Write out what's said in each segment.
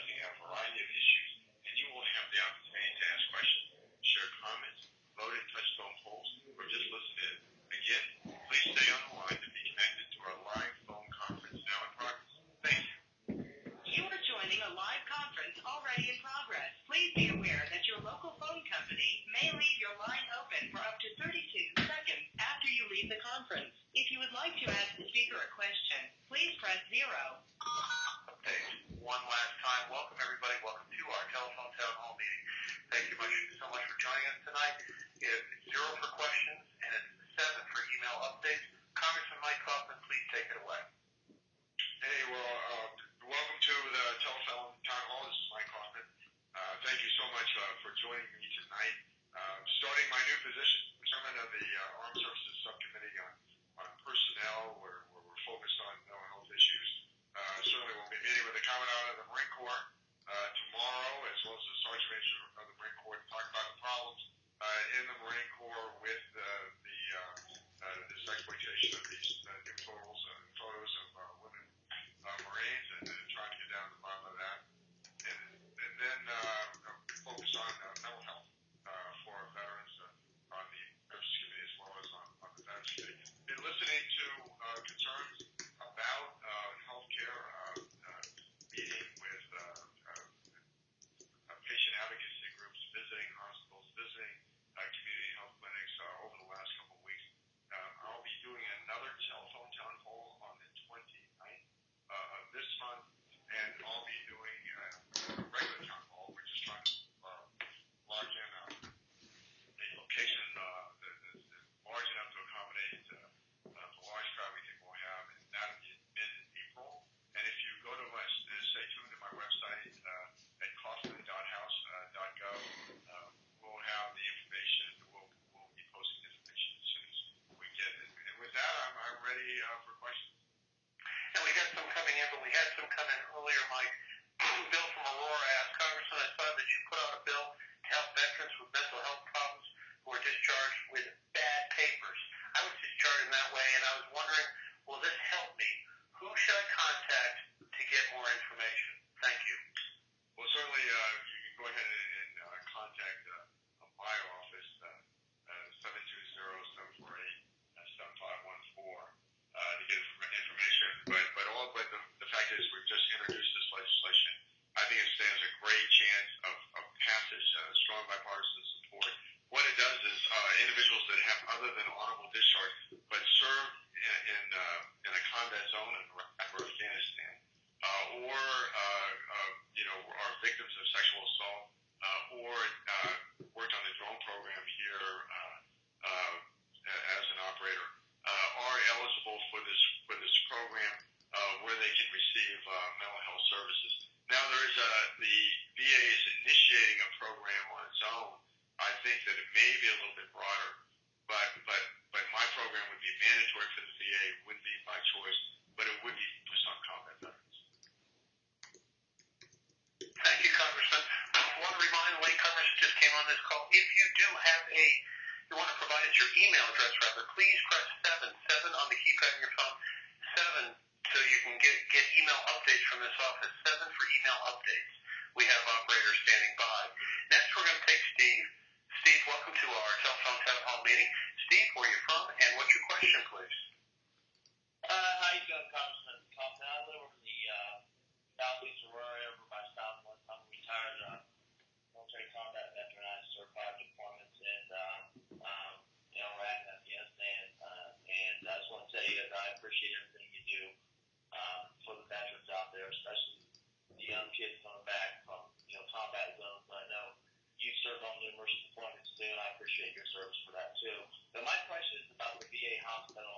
discussing a variety of issues, and you will have the opportunity to ask questions, share comments, vote in touch-tone polls, or just listen in. Again, please stay on the line to be connected to our live phone conference now in progress. Thank you. You are joining a live conference already in progress. Please be aware that your local phone company may leave your line open for up to 32 seconds after you leave the conference. If you would like to ask the speaker a question, please press 0. Okay, one last time. Welcome, everybody. Welcome to our telephone town hall meeting. Thank you so much for joining us tonight. It's 0 for questions, and it's 7 for email updates. Congressman Mike Coffman, please take it away. Hey, welcome to the telephone town hall. This is Mike Coffman. Thank you so much for joining me tonight. Starting my new position, chairman of the Armed Services Subcommittee on Personnel, where we're focused on mental health issues. Certainly we'll be meeting with the Commandant of the Marine Corps tomorrow, as well as the Sergeant Major of the Marine Corps, to talk about the problems in the Marine Corps with this exploitation of these new photos of women Marines, and trying to get down to the bottom of that. And then focus on mental health for our veterans on the Justice Committee as well as on the Veterans Committee. Been listening to concerns about healthcare, meeting with patient advocacy groups, visiting hospitals, visiting community health clinics over the last couple of weeks. I'll be doing another telephone town hall on the 29th of this month, and I'll be doing a regular town hall. We're just trying to log in a location that's large enough to accommodate the large crowd we think we'll have, and that'll be mid-April. And if you go to stay tuned to my website at coffman.house.gov, we'll have the information. We'll be posting information as soon as we get it. And with that, I'm ready for questions. And we got some coming in, but we had some come in earlier, Mike. Bill from Aurora asked, Congressman, I saw that you put out a bill to help veterans with mental health problems who are discharged with bad papers. I was discharged in that way, and I was wondering, will this help me? Who should I contact to get more information? Thank you. Well, certainly you can go ahead and contact my office, 720-748-7514, to get information. But the fact is, we've just introduced this legislation. I think it stands a great chance of passage, strong bipartisan support. What it does is individuals that have other than honorable discharge but served in a combat zone in Iraq or Afghanistan, or are victims of sexual assault, or worked on the drone program here as an operator, are eligible for this program where they can receive mental health services. Now the VA is initiating a program on its own. I think that it may be a little bit broader, but my program would be mandatory for the VA. It wouldn't be by choice, but it would be focused on combat veterans. Thank you, Congressman. I want to remind latecomers who just came on this call, if you do have you want to provide us your email address, rather, please press 7 on the keypad on your phone, 7 so you can get email updates from this office, 7 for email updates. We have operators standing by. Next, we're going to take Steve. Steve, welcome to our telephone town hall meeting. Steve, where are you from, and what's your question, please? How you doing, Congressman Coffman? I live over in the southeast Aurora, over by Southwest. I'm a retired military combat veteran. I served 5 deployments in Iraq and Afghanistan, and I just want to tell you that I appreciate everything you do for the veterans out there, especially the young kids coming back from combat zones. I know you've served on numerous deployments too, and I appreciate your service for that too. But my question is about the VA hospital.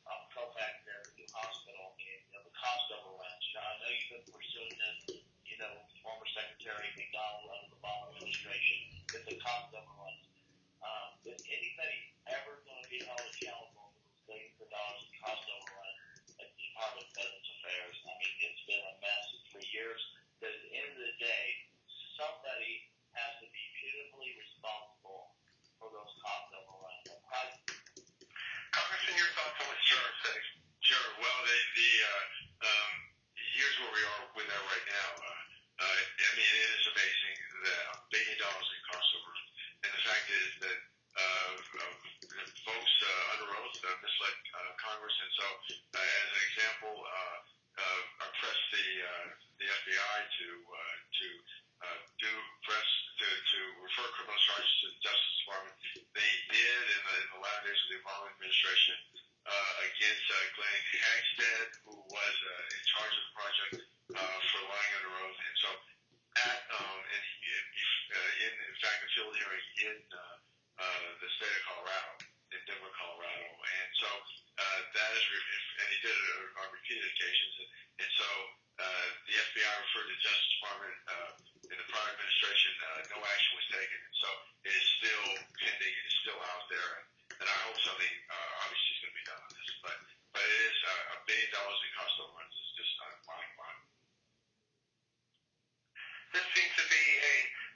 I'm co-back there at the new hospital, and the cost overruns. I know you've been pursuing this. Former Secretary McDonald under the Obama administration, that the cost overruns. Is anybody ever going to be held accountable for those billions of dollars in cost overrun at the Department of Veterans Affairs? I mean, it's been a mess for years. But at the end of the day, somebody has to be punitively responsible for those cost overruns. Congressman, your thoughts on what Sharon said? Sure. Well, here's here's where we are with that right now. I mean, it is amazing that $1 billion in cost overruns. And the fact is that folks under oath misled Congress. And so, as an example, I pressed the FBI to refer criminal charges to the Justice Department. They did in the latter days of the Obama administration against Glenn Hagstead, who was in charge of the project for lying under oath. And so, in fact, a field hearing in the state of Colorado, in Denver, Colorado, and so that is, and he did it on repeated occasions. And so the FBI referred to the Justice Department in the prior administration. No action was taken, and so it is still pending. It is still out there, and I hope something obviously is going to be done on this. But it is $1 billion in cost overruns is just mind-boggling. This seems to be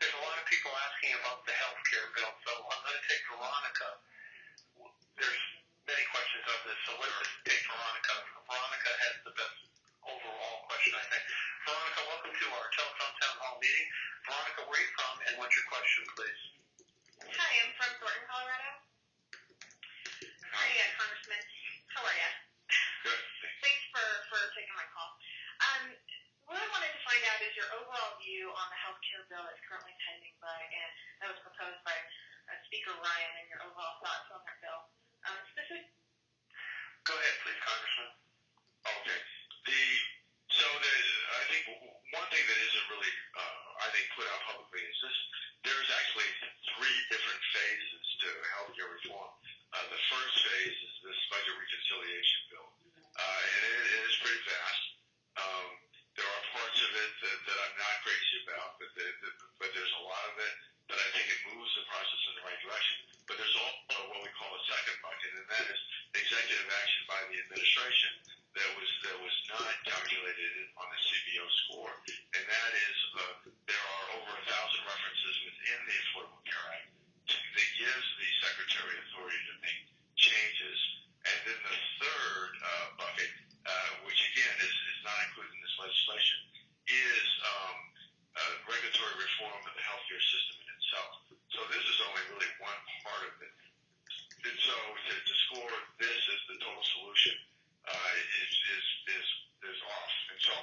there's a lot of people asking about the health care bill, so I'm going to take Veronica. There's many questions of this, so let's just take Veronica. Veronica has the best overall question, I think. Veronica, welcome to our telephone town hall meeting. Veronica, where are you from, and what's your question, please? Hi, I'm from Thornton, Colorado. Hi, Congressman. How are you? Good. Thanks for taking my call. What I wanted to find out is your overall view on the health care bill that's currently pending and that was proposed by Speaker Ryan, and your overall thoughts on that bill. Go ahead, please, Congressman. Okay. I think one thing that isn't really, put out publicly is this. There's actually 3 different phases to healthcare reform. The first phase is this budget reconciliation bill, and it is pretty vast. There are parts of it that I'm not crazy about, but there's a lot of it that I think it moves the process in the right direction. But there's also what we call a second bucket, and that is executive action by the administration that was not calculated on the CBO score, and that is there are over 1,000 references within the Affordable Care Act that gives the Secretary authority to make changes. And then the third bucket, which again is not included in this legislation, is regulatory reform of the healthcare system in itself. So this is only really one part of it. And so to score this as the total solution is off. And so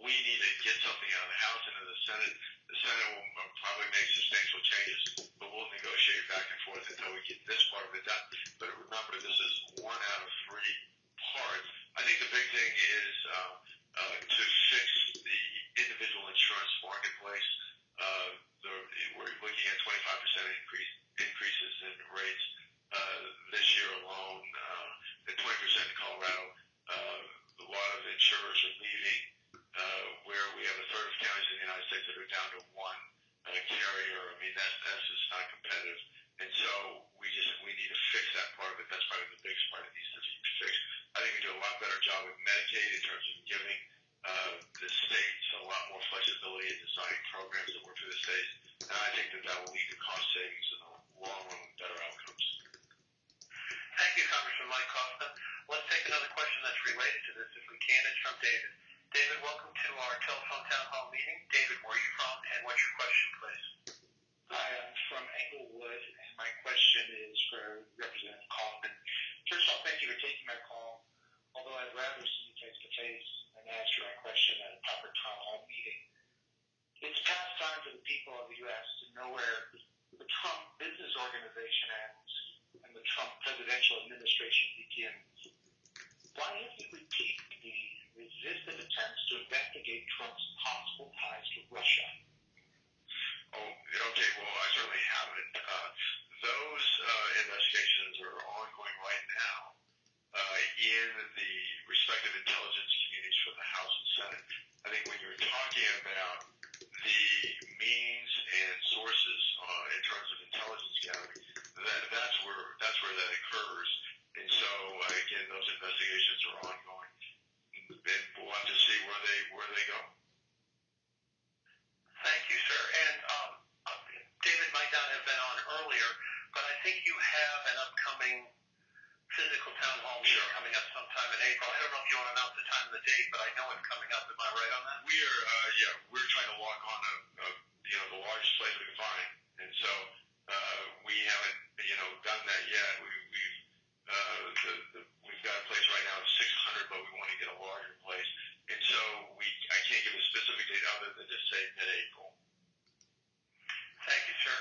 we need to get something out of the House and of the Senate. The Senate will probably make substantial changes, but we'll negotiate back and forth until we get this part of it done. But remember, this is 1 out of 3 parts. I think the big thing is to fix the individual insurance marketplace. We're looking at 25% increases in rates this year alone, and 20% in Colorado. A lot of insurers are leaving, where we have a third of counties in the United States that are down to 1 carrier. I mean, that's just not competitive. And so we need to fix that part of it. That's probably the biggest part that needs to be fixed. I think we do a lot better job with Medicaid in terms of giving the states a lot more flexibility in designing programs that work for the states. And I think that will lead to cost savings in the long run with better outcomes. Thank you, Congressman Mike Coffman. Let's take another question that's related to this, if we can. It's from David. David, welcome to our telephone town hall meeting. David, where are you from, and what's your question, please? Hi, I'm from Englewood, and my question is for Representative Coffman. First of all, thank you for taking my call, although I'd rather see you face-to-face and answer my question at a proper town hall meeting. It's past time for the people of the U.S. to know where the Trump business organization ends and the Trump presidential administration begins. Why have you repeatedly resisted attempts to investigate Trump's possible ties to Russia? Oh, okay. Well, I certainly haven't. Those investigations are ongoing right now in the respective intelligence communities for the House and Senate. I think when you're talking about the means and sources in terms of intelligence gathering, that's where that occurs. And so, again, those investigations are ongoing, and we'll have to see where they go. Thank you, sir. And David might not have been on earlier, but I think you have an upcoming physical town hall meeting coming up sometime in April. I don't know if you want to announce the time and the date, but I know it's coming up. Am I right on that? We're trying to lock on the largest place we can find, and so we haven't done that yet. We've got a place right now of 600, but we want to get a larger place, and so I can't give a specific date other than just say mid-April. Thank you, sir.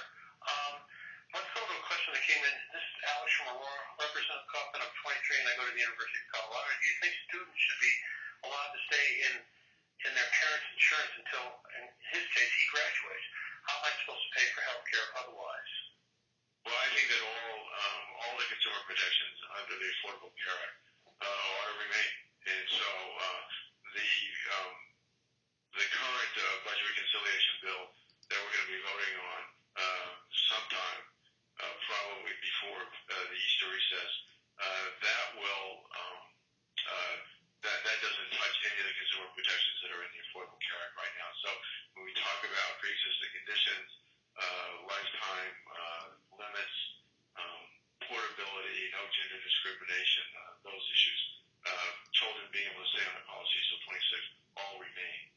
Let's go to a question that came in. This is Alex from Aurora. Representative Coffman, I'm 23 and I go to the University of Colorado. Do you think students should be allowed to stay in their parents' insurance until, in his case, he graduates? How am I supposed to pay for health care otherwise? Well, I think that all the consumer protections under the Affordable Care Act ought to remain. And so the current budget reconciliation bill that we're going to be voting on sometime, probably before the Easter recess, that will that doesn't touch any of the consumer protections that are in the Affordable Care Act right now. So when we talk about pre-existing conditions, lifetime limits, portability, no gender discrimination, those issues, children being able to stay on the policy till 26, all remain.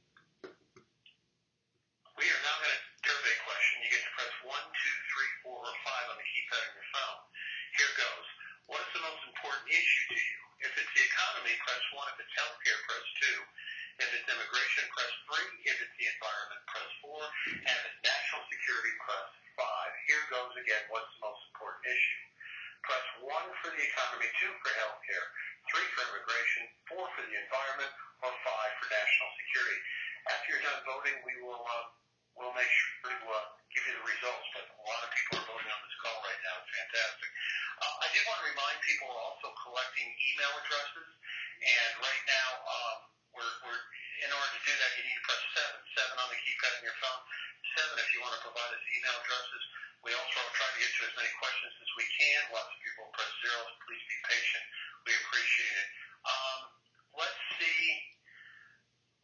We are now going to survey question. You get to press 1, 2, 3, 4, or 5 on the keypad on your phone. Here goes. What is the most important issue to you? If it's the economy, press 1. If it's health care, press 2. If it's immigration, press 3. If it's the environment, press 4. And if it's national security, press 5. Here goes again. What's the most important issue? Press 1 for the economy, 2 for health care, 3 for immigration, 4 for the environment, or 5 for national security. After you're done voting, we'll make sure to give you the results, but a lot of people are voting on this call right now. It's fantastic. I did want to remind people we're also collecting email addresses, and right now we're in order to do that, you need to press 7 on the keypad on your phone. 7 if you want to provide us email addresses. We also try to get to as many questions as we can. Lots of people press 0. Please be patient. We appreciate it.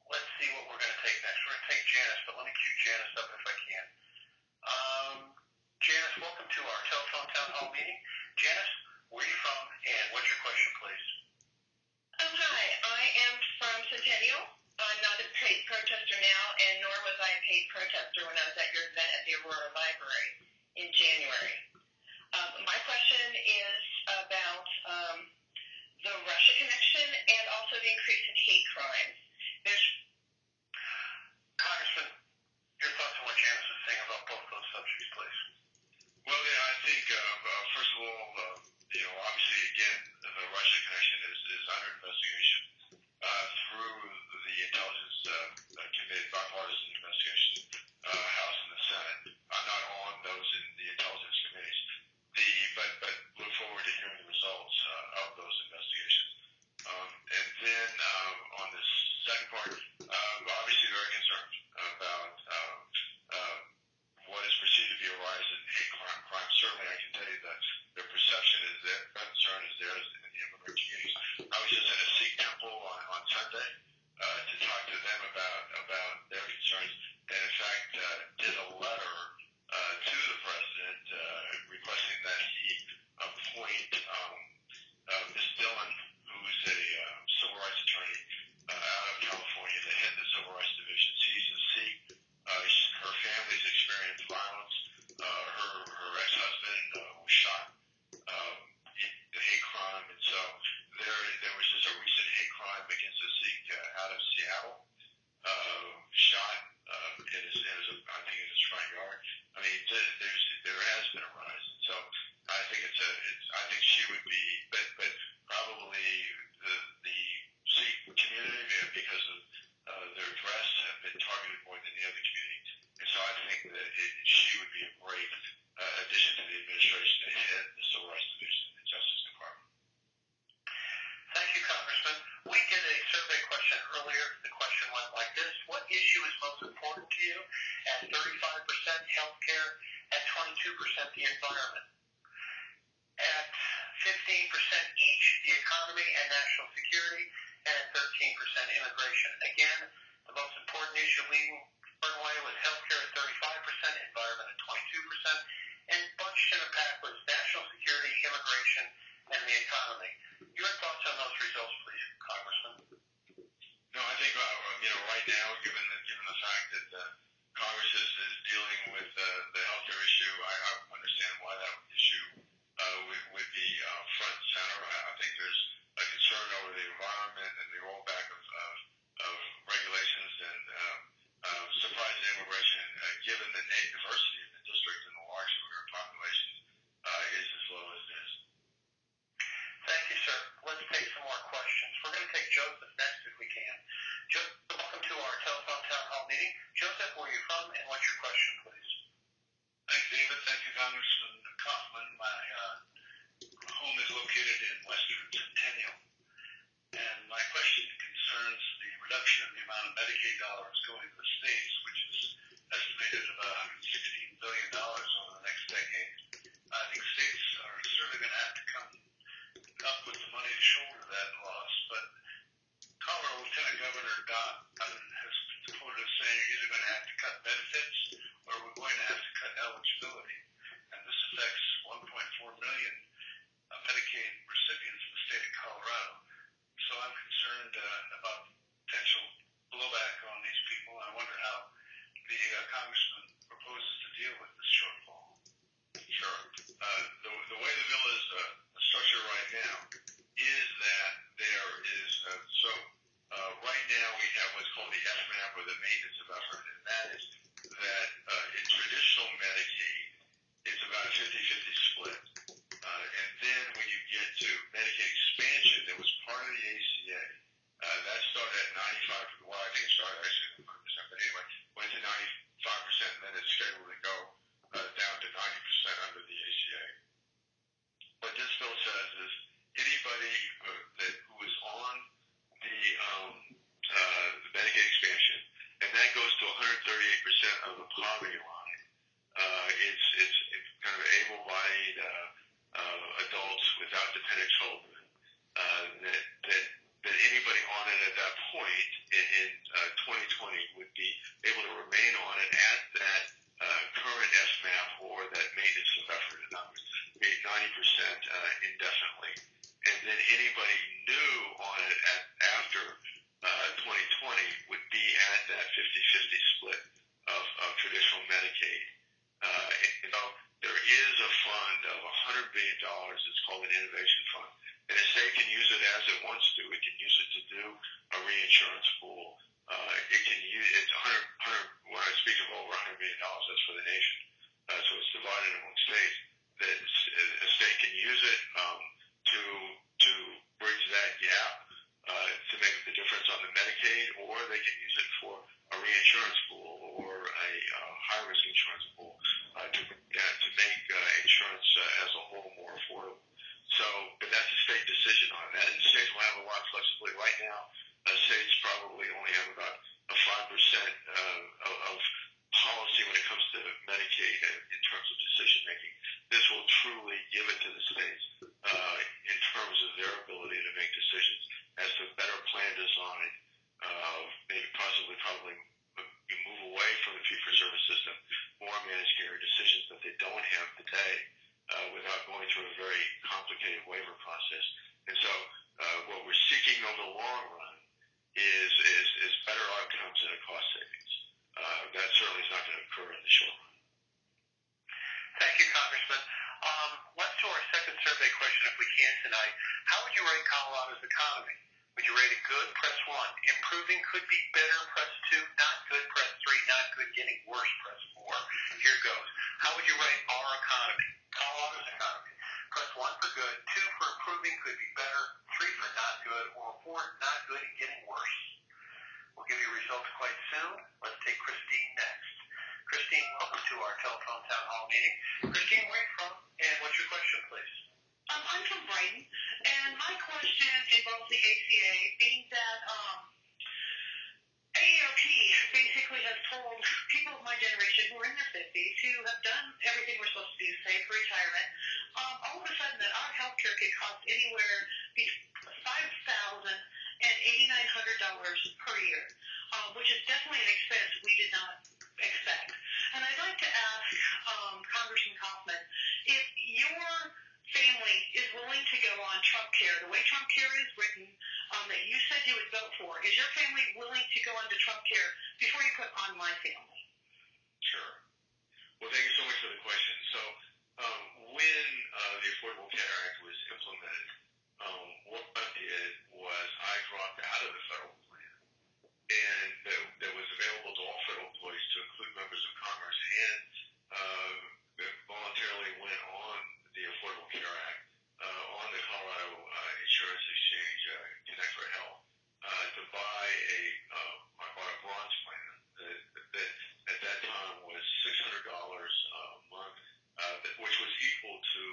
Let's see what we're going to take next. We're going to take Janice, but let me cue Janice up if I can. Janice, welcome to our telephone town hall meeting. Janice, where are you from, and what's your question, please? Hi, I am from Centennial. I'm not a paid protester now, and nor was I a paid protester when I was at your event at the Aurora Library in January. My question is about the Russia connection and also the increase in hate crimes. Congressman, your thoughts on what Janice is saying about both those subjects, please. Well, I think, first of all, obviously, again, the Russia connection is under investigation through the Intelligence Committee, bipartisan investigation, House and the Senate. I'm not on those in the Intelligence Committees, but look forward to hearing the results of those investigations. And then on the second part, obviously very concerned about what is perceived to be a rise in hate crime. Certainly, I can tell you that the perception is there, concern is there in the immigrant communities. I was just at a Sikh temple on Sunday to talk to them about their concerns, and in fact did a letter to the president requesting that he appoint Ms. Dillon, who's a civil rights attorney out of California, to head the Civil Rights Division. She's a Sikh. Her family's experienced violence. Her ex-husband was shot in the hate crime, and so there was just a recent hate crime against a Sikh out of Seattle, shot in his I think in his front yard. I mean, there has been a rise, and so I think I think she would be, but probably the Sikh community, because of their dress, have been targeted more than the other community, and so I think that she would be a great addition to the administration to head the Civil Rights Division in the Justice Department. Thank you, Congressman. We did a survey question earlier. The question went like this. What issue is most important to you? At 35%, health care. At 22%, the environment. At 15% each, the economy and national security. And at 13%, immigration. Again, the most important issue leading runaway was health care at 35%, environment at 22%, and bunched in a pack was national security, immigration, and the economy. Your thoughts on those results, please, Congressman? fact that Congress is dealing with the healthcare issue. I understand why that issue would be front and center. I think there's a concern over the environment and the rollback of regulations and surprise immigration, given the diversity in the district and the large immigrant population is as low as it is. Thank you, sir. Let's take some more questions. We're going to take Joseph next if we can. Joseph, welcome to our telephone town hall meeting. Joseph, where are you from and what's your question, please? Thanks, David. Thank you, Congressman Coffman. My home is located in western Centennial, and my question concerns the reduction in the amount of Medicaid dollars going to the states, which is estimated at about $116 billion over the next decade. I think states are certainly going to have to come up with the money to shoulder that loss, but Colorado Lieutenant Governor Dodd has been quoted as saying you're either going to have to cut benefits or we're going to have to cut eligibility. And this affects 1.4 million Medicaid recipients in the state of Colorado. So I'm concerned about potential blowback on these people. I wonder how the congressman proposes to deal with this shortfall. Sure. The way the bill is structured right now is that there is right now we have what's called the FMAP, or the maintenance of effort, and that is that in traditional Medicaid it's about a 50-50 split, and then when you get to Medicaid expansion that was part of the ACA, that started at 95%. Well, I think it started actually at 100%, but anyway, went to 95%, and then it's scheduled to go down to 90% under the ACA. What this bill says is anybody who is on the Medicaid expansion, and that goes to 138% of the poverty line. It's kind of able-bodied adults without dependent children. That anybody on it at that point in 2020 would be able to remain on it at that current FMAP or that maintenance of effort, in other words, 90% indefinitely. And then anybody new on it after 2020 would be at that 50-50 split of traditional Medicaid. There is a fund of $100 billion. It's called an innovation fund. And the state can use it as it wants to. It can use it to do a reinsurance pool. It can use it's 100. When I speak of over $100 million, that's for the nation. So it's divided among states. That a state can use it to bridge that gap to make the difference on the Medicaid, or they can use it for a reinsurance pool or a high-risk insurance pool to make insurance as a whole more affordable. So, but that's a state decision on that, and states will have a lot of flexibility. Right now, states probably only have about a 5% of policy when it comes to Medicaid in terms of decision making. This will truly give it to the states in terms of their ability to make decisions as to better plan design, maybe probably you move away from the fee-for-service system, more managed care decisions that they don't have today without going through a very complicated waiver process. And so what we're seeking over the long run is better outcomes and a cost savings. That certainly is not going to occur in the short run. Thank you, Congressman. Let's do our second survey question if we can tonight. How would you rate Colorado's economy? Would you rate it good? Press 1. Improving could be better. Press 2. Not good. Press 3. Not good. Getting worse. Press 4. Here goes. How would you rate our economy? Colorado's economy. Press 1 for good. 2 for improving, could be better. 3 for not good. Or 4 not good and getting worse. We'll give you results quite soon. Let's take Christine next. Christine, welcome to our telephone town hall meeting. Christine, where are you from? And what's your question, please? I'm from Brighton, and my question involves the ACA, being that AARP basically has told people of my generation who are in their 50s, who have done everything we're supposed to do, save for retirement, all of a sudden that our health care could cost anywhere between $5,000 and $8,900 per year, which is definitely an expense we did not expect. And I'd like to ask Congressman Coffman, if your family is willing to go on Trump Care, the way Trump Care is written, that you said you would vote for. Is your family willing to go on to Trump Care before you put on my family? Sure. Well, thank you so much for the question. So when the Affordable Care Act was implemented, what I did was I dropped out of the federal plan, and that was available to all federal employees to include members of Congress, and voluntarily went on the Affordable Care Act on the Colorado Insurance Exchange, Connect for Health, to buy I bought a bronze plan that at that time was $600 a month, which was equal to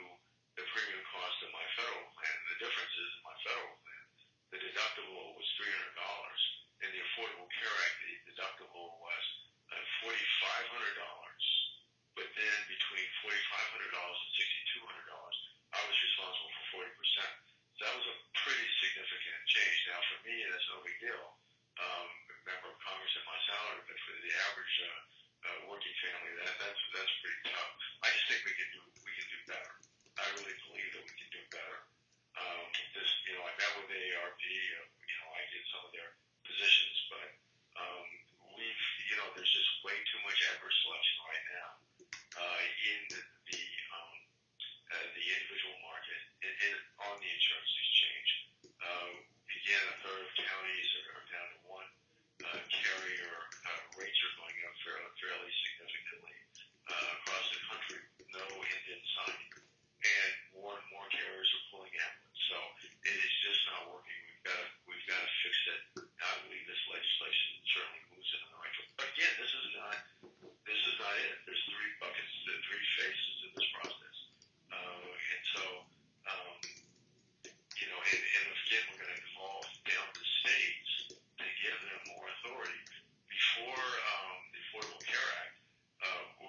the premium cost of my federal plan. The difference is in my federal plan, the deductible was $300. In the Affordable Care Act, the deductible was $4,500. But then between $4,500 and $6,200, I was responsible for 40%. So that was a pretty significant change. Now, for me, that's no big deal. Member of Congress at my salary, but for the average working family, that's pretty tough. I just think we can do better. I really believe that we can do better. I met with AARP. I did some of their positions, but there's just way too much adverse selection right now in the individual market on the insurance exchange. Again, a third of counties are down to one carrier. Rates are going up fairly significantly across the country. No end in sight, and more carriers are pulling out. So it is just not working. We've got to fix it. I believe this legislation certainly moves in the right direction. But again, this is not it. There's three buckets, three phases to this process, and so and again, we're going to evolve down to states to give them more authority. Before the Affordable Care Act,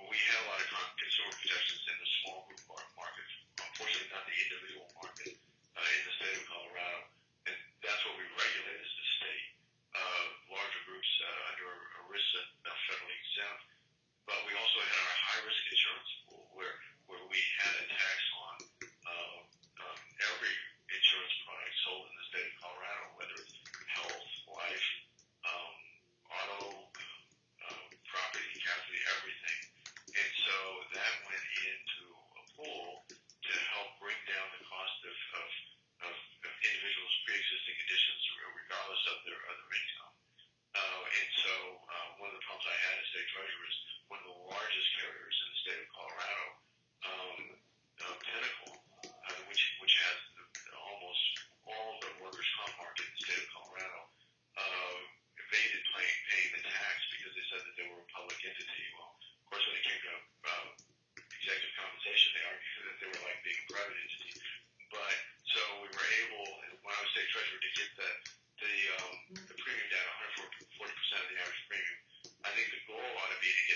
we had a lot of consumer protections in the small group market. Unfortunately, not the individual market in the state of Colorado, and that's what we regulate as the state. Larger groups under ERISA, federally exempt, but we also had our high-risk insurance pool where we had a tax on every insurance product sold in the state of Colorado, whether it's health, life, auto, property, casualty, everything. And so that went into a pool to help bring down the cost of individuals' pre-existing conditions, regardless of their other income. And so one of the problems I had as state treasurer is one of the largest carriers in the state of Colorado, Pinnacle, which has almost all the workers' comp market in the state of Colorado, evaded paying the tax because they said that they were a public entity. Well, of course, when it came to executive compensation, they argued that they were like being a private entity. But so we were able, when I was state treasurer, to get the premium down 140% of the average premium. I think the goal ought to be to get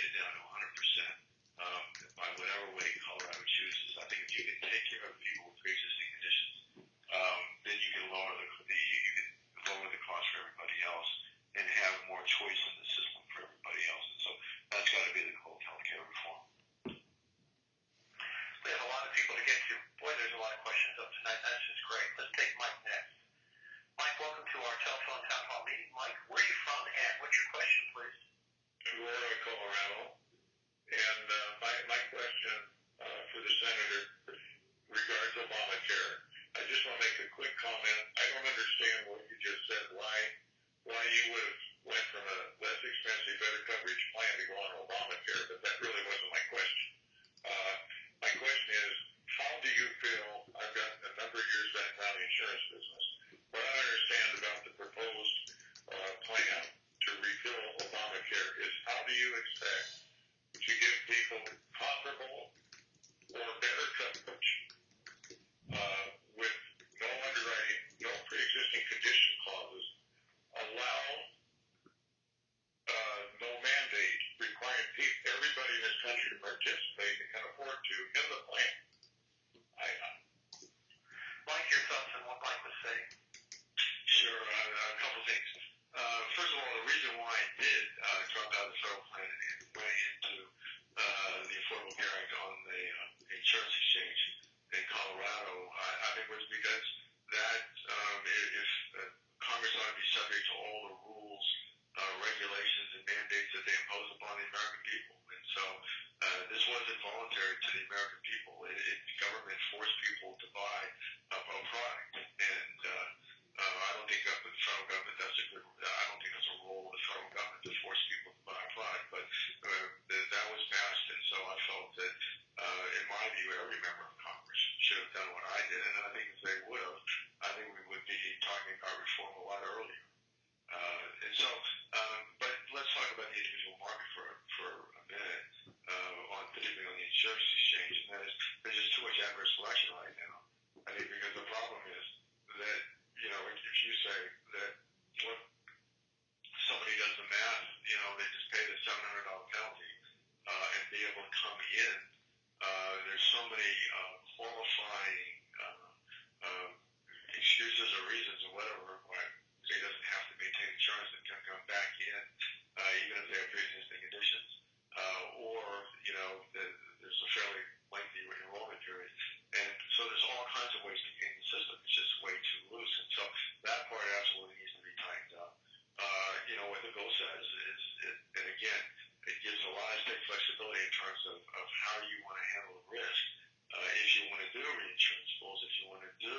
of how you want to handle the risk. If you want to do reinsurance pools, if you want to do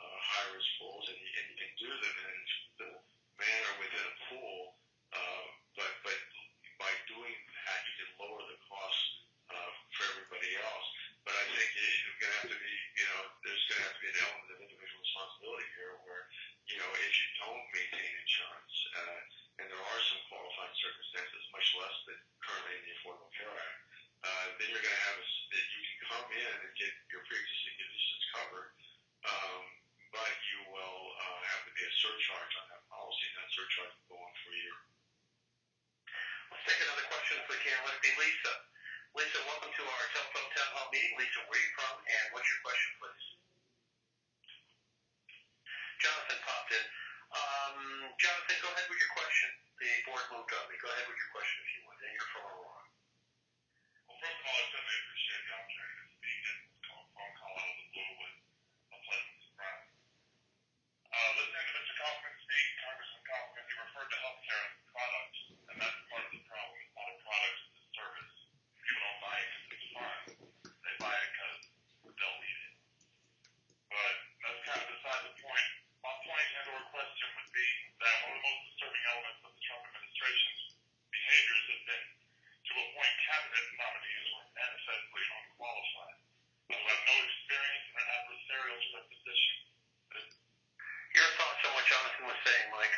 high-risk pools, and you can do them in the manner within a pool, but by doing that, you can lower the costs for everybody else. But I think it's going to have to be, there's going to have to be an element of individual responsibility here where, if you don't maintain insurance, and there are some qualifying circumstances, much less than currently in the Affordable Care Act, then you're going to have that you can come in and get your pre-existing conditions covered, but you will have to pay a surcharge on that policy, and that surcharge will go on for a year. Let's take another question if we can. Let it be Lisa. Lisa, welcome to our telephone town hall meeting. Lisa, where are you from, and what's your question, please? Jonathan popped in. Jonathan, go ahead with your question. The board moved on me. Go ahead with your question if you want, and you're from Aurora. Well, first of all, I certainly appreciate the opportunity to speak and phone call out of the blue was a pleasant surprise. Listening to Mr. Coffman speak, Congressman Coffman, he referred to healthcare as a product, and that's part of the problem. It's not a product, it's a service. People don't buy it because it's fun. They buy it because they'll need it. But that's kind of beside the point. My point and or question would be that one of the most disturbing elements of the Trump administration's behaviors has been to appoint cabinet nominees who are manifestly unqualified, who have no experience and are adversarial to their position. Your thoughts on what Jonathan was saying, Mike?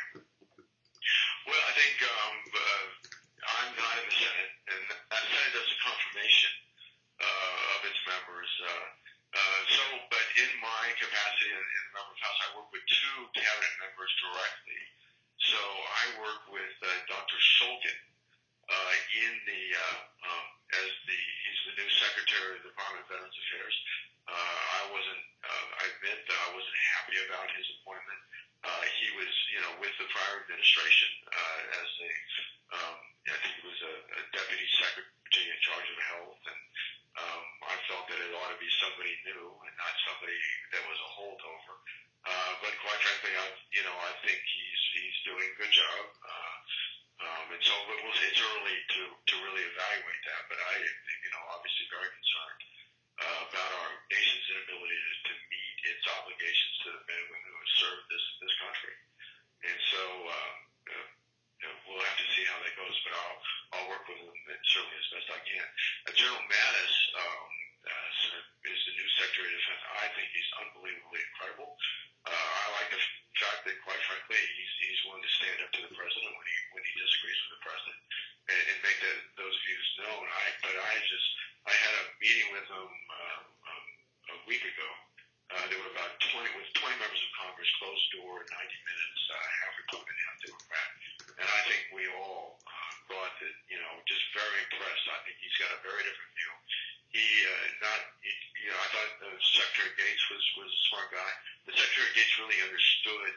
Well, I think I'm not in the Senate, and the Senate does a confirmation of its members. But in my capacity as a member of the House, I work with two cabinet members directly. So I work with Dr. Shulkin he's the new Secretary of the Department of Veterans Affairs. I admit that I wasn't happy about his appointment. He was, with the prior administration I think he was a deputy secretary in charge of health, and I felt that it ought to be somebody new and not somebody that was a holdover. But quite frankly, I think he's doing a good job. And so we'll say it's early to really evaluate that. But I, obviously very concerned about our nation's inability to meet its obligations to the men and women who have served this country. And so we'll have to see how that goes. But I'll work with him certainly as best I can. General Mattis is the new Secretary of Defense. I think he's unbelievably incredible. I like the fact that, quite frankly, he's willing to stand up to the president when he disagrees with the president and make those views known. I had a meeting with him a week ago. There were about 20 members of Congress, closed door, 90 minutes, half Republican, half Democrat. And I think we all thought that, just very impressed. I think he's got a very different view. I thought Secretary Gates was a smart guy. The Secretary Gates really understood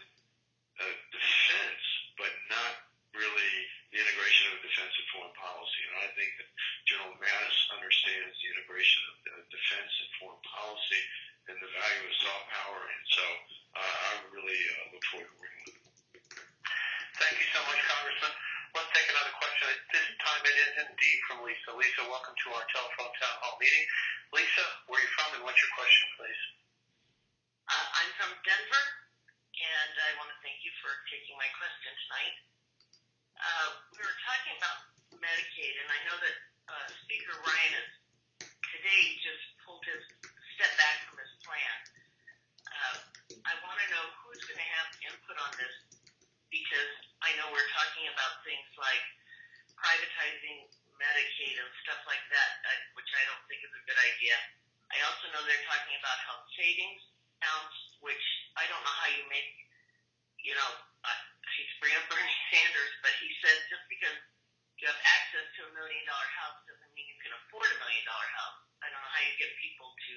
defense, but not really the integration of defense and foreign policy. And I think that General Mattis understands the integration of defense and foreign policy and the value of soft power. And so I really look forward to working with him. Thank you so much, Congressman. Let's take another question. At this time, it is indeed from Lisa. Lisa, welcome to our telephone town hall meeting. Lisa, where are you from, and what's your question, please? I'm from Denver, and I want to thank you for taking my question tonight. We were talking about Medicaid, and I know that Speaker Ryan has today just pulled his step back from his plan. I want to know who's going to have input on this, because I know we're talking about things like privatizing Medicaid and stuff like that, which I don't think is a good idea. I also know they're talking about health savings accounts, which I don't know how you make, I hate to bring up Bernie Sanders, but he said just because you have access to $1 million house doesn't mean you can afford $1 million house. I don't know how you get people to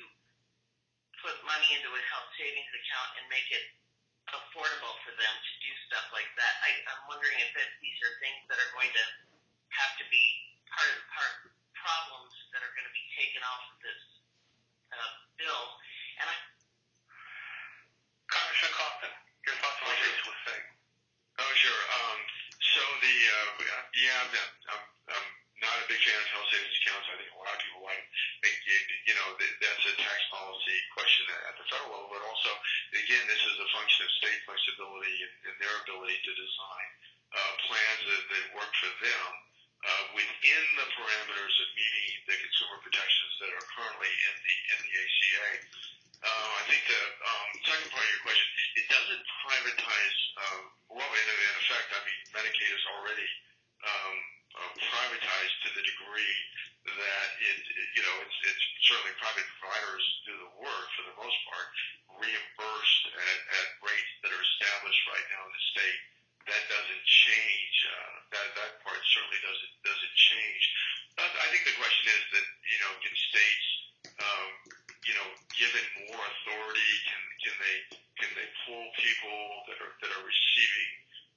put money into a health savings account and make it affordable for them to do stuff like that. I'm wondering if these are things that are going to have to be part problems that are going to be taken off of this bill. And Congressman Coffman, your thoughts on what Lisa was saying? Oh, sure. So I'm not a big fan of health savings accounts. I think a lot of people design plans that work for them within the parameters of meeting the consumer protections that are currently in the ACA. I think the second part of your question, it doesn't privatize. In effect, I mean, Medicaid is already privatized to the degree that it's certainly private providers do the work for the most part, reimbursed at rates that are established right now in the state. That doesn't change. That part certainly doesn't change. I think the question is that can states given more authority, can they pull people that are receiving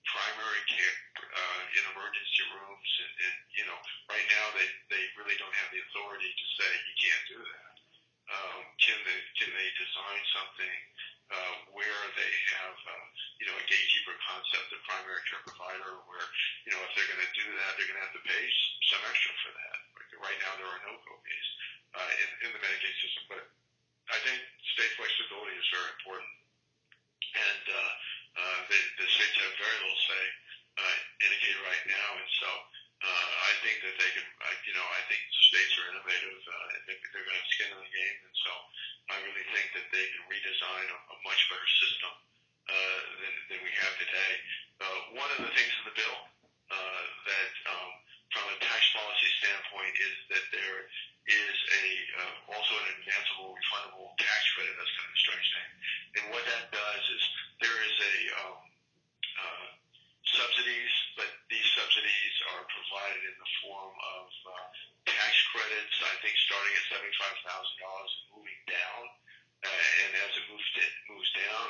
primary care in emergency rooms and right now they really don't have the authority to say you can't do that. Can they design something where they have a gatekeeper concept of primary care provider where if they're going to do that they're going to have to pay some extra for that. Right now there are no co-pays in the Medicaid system, but I think state flexibility is very important, and the states have very little say indicated right now, and so I think that they can. I think states are innovative. They're going to have skin in the game, and so I really think that they can redesign a much better system than we have today. One of the things in the bill that, from a tax policy standpoint, is that there is also an advanceable refundable tax credit. That's kind of a strange thing. And what that does is there is subsidies, but these subsidies are provided in the form of tax credits, I think starting at $75,000 and moving down. And as it moves down,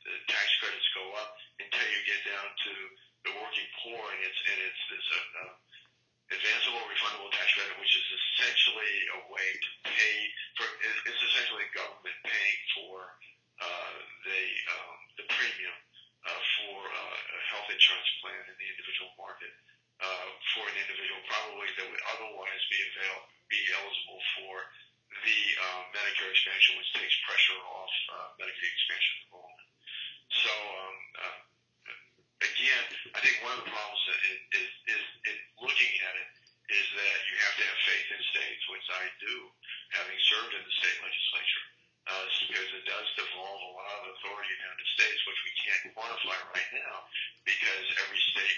the tax credits go up until you get down to the working poor, and it's this advanceable refundable tax credit, which is essentially a way to pay for. It's essentially government paying for the premium for a health insurance plan in the individual market for an individual probably that would otherwise be eligible for the Medicare expansion, which takes pressure off Medicaid expansion enrollment. So again, I think one of the problems is in looking at it is that you have to have faith in states, which I do, having served in the state legislature, because it does devolve a lot of authority down to states, which we can't quantify right now because every state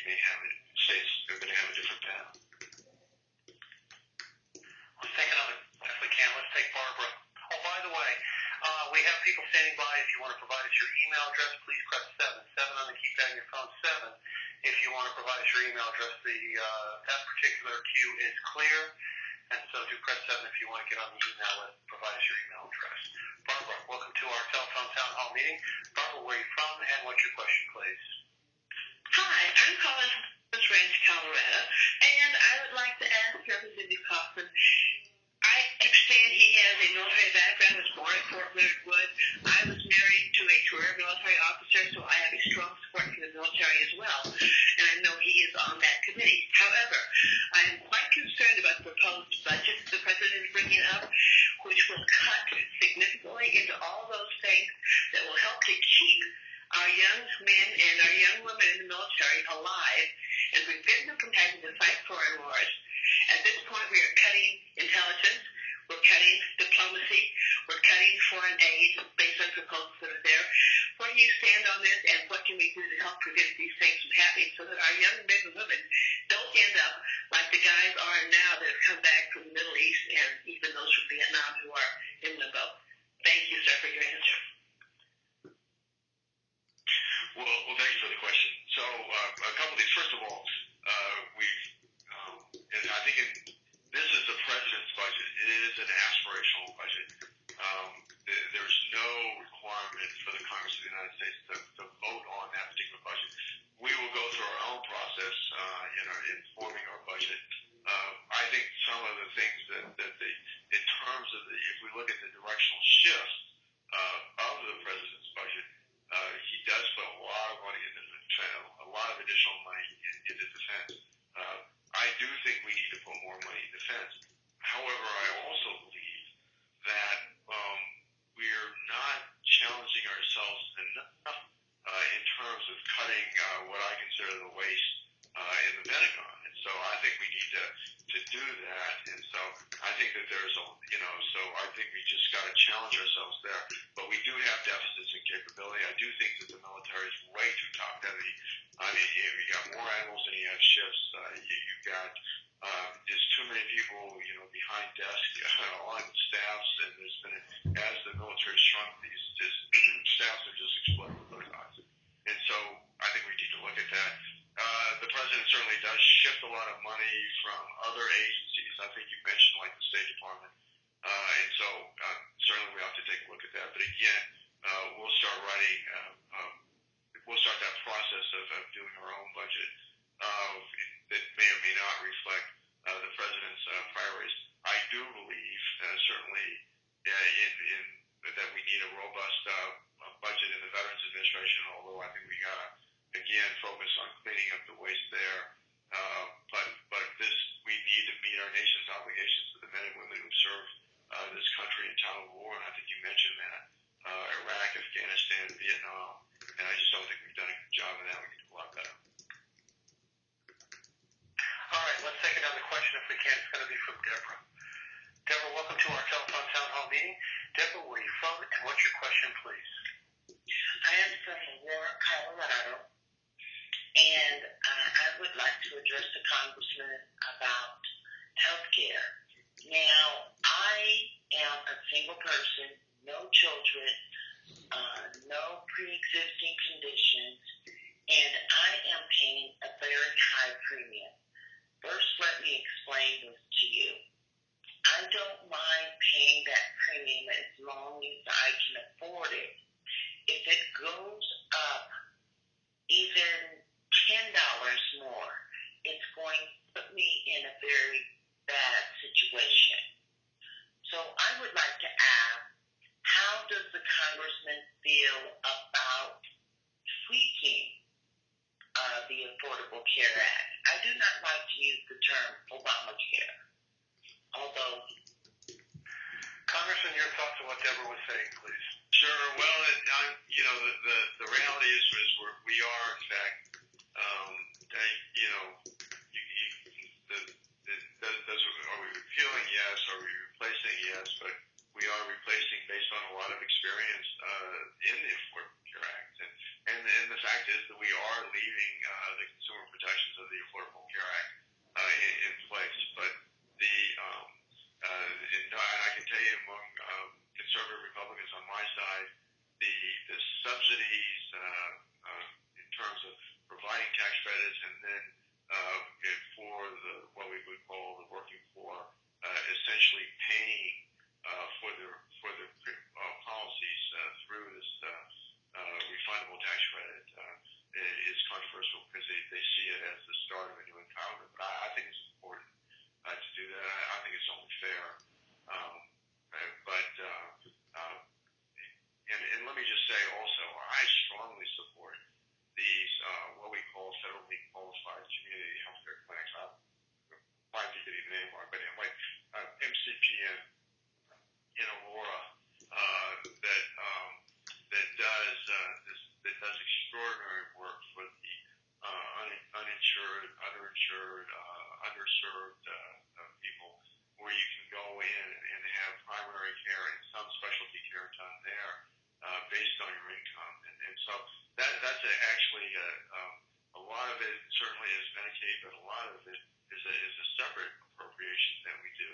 states are going to have a different path. Let's take another, if we can. Let's take Barbara. Oh, by the way, we have people standing by. If you want to provide us your email address, please press 7 on the keypad on your phone, 7. If you want to provide us your email address, that particular queue is clear, and so do press 7 if you want to get on the email and provide us your email address. Barbara, welcome to our telephone town hall meeting. Barbara, where are you from, and what's your question, please? Hi, I'm calling from West Range, Colorado, and I would like to ask Representative Coffman. I understand he has a military background, was born at Fort Leonard Wood. I was married to a career military officer, so I have a strong support for the military as well, and I know he is on that committee. However, I am quite concerned about the proposed budget the President is bringing up, which will cut significantly into all those things that will help to keep our young men and our young women in the military alive and prevent them from having to fight foreign wars. At this point, we are cutting intelligence, we're cutting diplomacy, we're cutting foreign aid based on proposals that are there. Where do you stand on this, and what can we do to help prevent these things from happening so that our young men and women don't end up like the guys are now that have come back from the Middle East and even those from Vietnam who are in limbo? Thank you, sir, for your answer. Well, thank you for the question. So a couple of things. First of all, and I think this is the president's budget. It is an aspirational budget. There's no requirement for the Congress of the United States to vote on that particular budget. We will go through our own process in forming our budget. I think some of the things that in terms of if we look at the directional shift of the president's budget, he does put a lot of money into defense, a lot of additional money into defense. I do think we need to put more money in defense. However, I also believe that we're not challenging ourselves enough in terms of cutting what I consider the many people, behind desks on staffs, and there's been, as the military shrunk, these staffs are just exploding with Botox. And so I think we need to look at that. The president certainly does shift a lot of money from other agencies. I think you mentioned like the State Department. And so certainly we have to take a look at that. But again, we'll start that process of doing our own budget that may or may not reflect the president's priorities. I do believe certainly in that we need a robust budget in the Veterans Administration, although I think we got to, again, focus on cleaning up the waste there. But we need to meet our nation's obligations to the men and women who serve this country in time of war, and I think you mentioned that. Iraq, Afghanistan, Vietnam, and I just don't think we've done a good job of that. We can do a lot better. All right, let's take another question if we can. It's going to be from Deborah. Deborah, welcome to our telephone town hall meeting. Deborah, where are you from, and what's your question, please? I am from Aurora, Colorado, and I would like to address the congressman about health care. Now, I am a single person, no children, no pre-existing conditions, and I am paying a very high premium. First, let me explain this to you. I don't mind paying that premium as long as I can afford it. If it goes up even $10 more, it's going to put me in a very bad situation. So I would like to ask, how does the congressman feel about tweaking the Affordable Care Act? I do not like to use the term Obamacare, although... Congressman, your thoughts on what Deborah was saying, please. Sure. Well, the reality is we are, in fact, are we repealing? Yes. Are we replacing? Yes. But we are replacing based on a lot of experience in the Affordable Care Act. And the fact is that we are leaving the consumer protections of the Affordable Care Act in place. But and I can tell you among conservative Republicans on my side, the subsidies in terms of providing tax credits and then for what we would call the working poor, essentially paying for their policies through this refundable tax credit is controversial because they see it as the start of a new empowerment. But I think it's important to do that. I think it's only fair. And let me just say also, I strongly support these what we call federally qualified community healthcare clinics. I might be getting the name wrong, but anyway, MCPN in Aurora that does extraordinary work for the uninsured, underinsured, underserved people, where you can go in and have primary care and some specialty care done there based on your income. And so that's actually a lot of it certainly is Medicaid, but a lot of it is a separate appropriation that we do.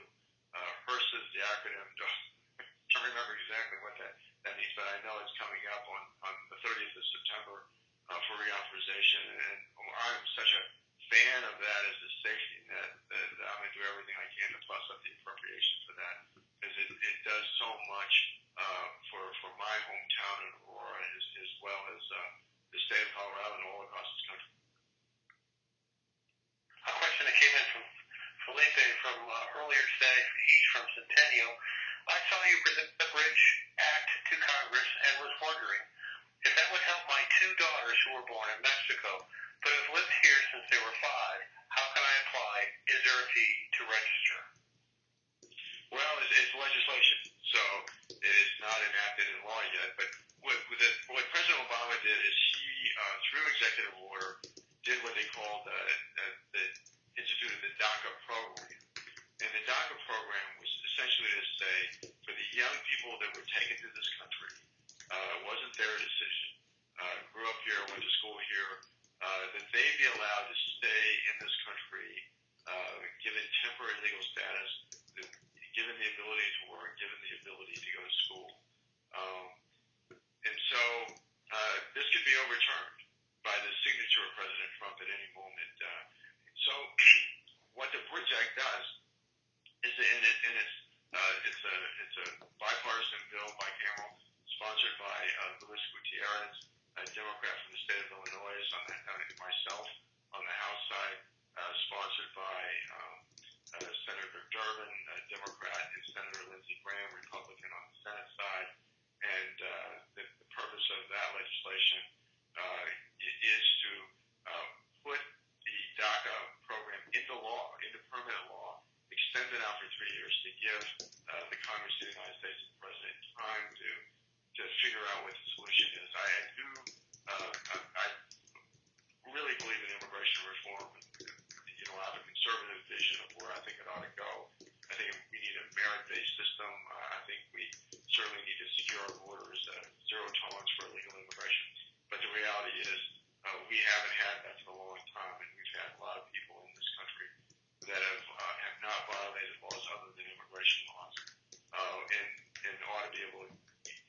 HRSA is the acronym. I don't remember exactly what that means, but I know it's coming up on the 30th of September for reauthorization. And I'm such a fan of that as a safety net that I'm going to do everything I can to plus up the appropriation for that, because it does so much for my hometown in Aurora as well as the state of Colorado and all across this country. A question that came in from Felipe from earlier today. He's from Centennial. I saw you present the Bridge Act to Congress and was wondering if that would help my two daughters who were born in Mexico but have lived here since they were 5. How can I apply? Is there a fee to register? Well, it's legislation, so it is not enacted in law yet. But what President Obama did is he, through executive order, did what they called instituted the DACA program. And the DACA program was essentially to say, for the young people that were taken to this country, it wasn't their decision, grew up here, went to school here, that they be allowed to stay in this country, given temporary legal status overturned by the signature of President Trump at any moment. So what the Bridge Act does is, it's a bipartisan bill, bicameral, sponsored by Luis Gutierrez, a Democrat from the state of Illinois, myself on the House side, sponsored by Senator Durbin, a Democrat, and Senator Lindsey Graham, Republican, on the Senate side. And the purpose of that legislation is to put the DACA program into law, into permanent law, extend it out for 3 years to give the Congress of the United States and the President time to figure out what the solution is. I really believe in immigration reform. I have a conservative vision of where I think it ought to go. I think we need a merit-based system. I think we certainly need to secure our borders, zero tolerance for illegal immigration. But the reality is we haven't had that for a long time, and we've had a lot of people in this country that have not violated laws other than immigration laws, and ought to be able to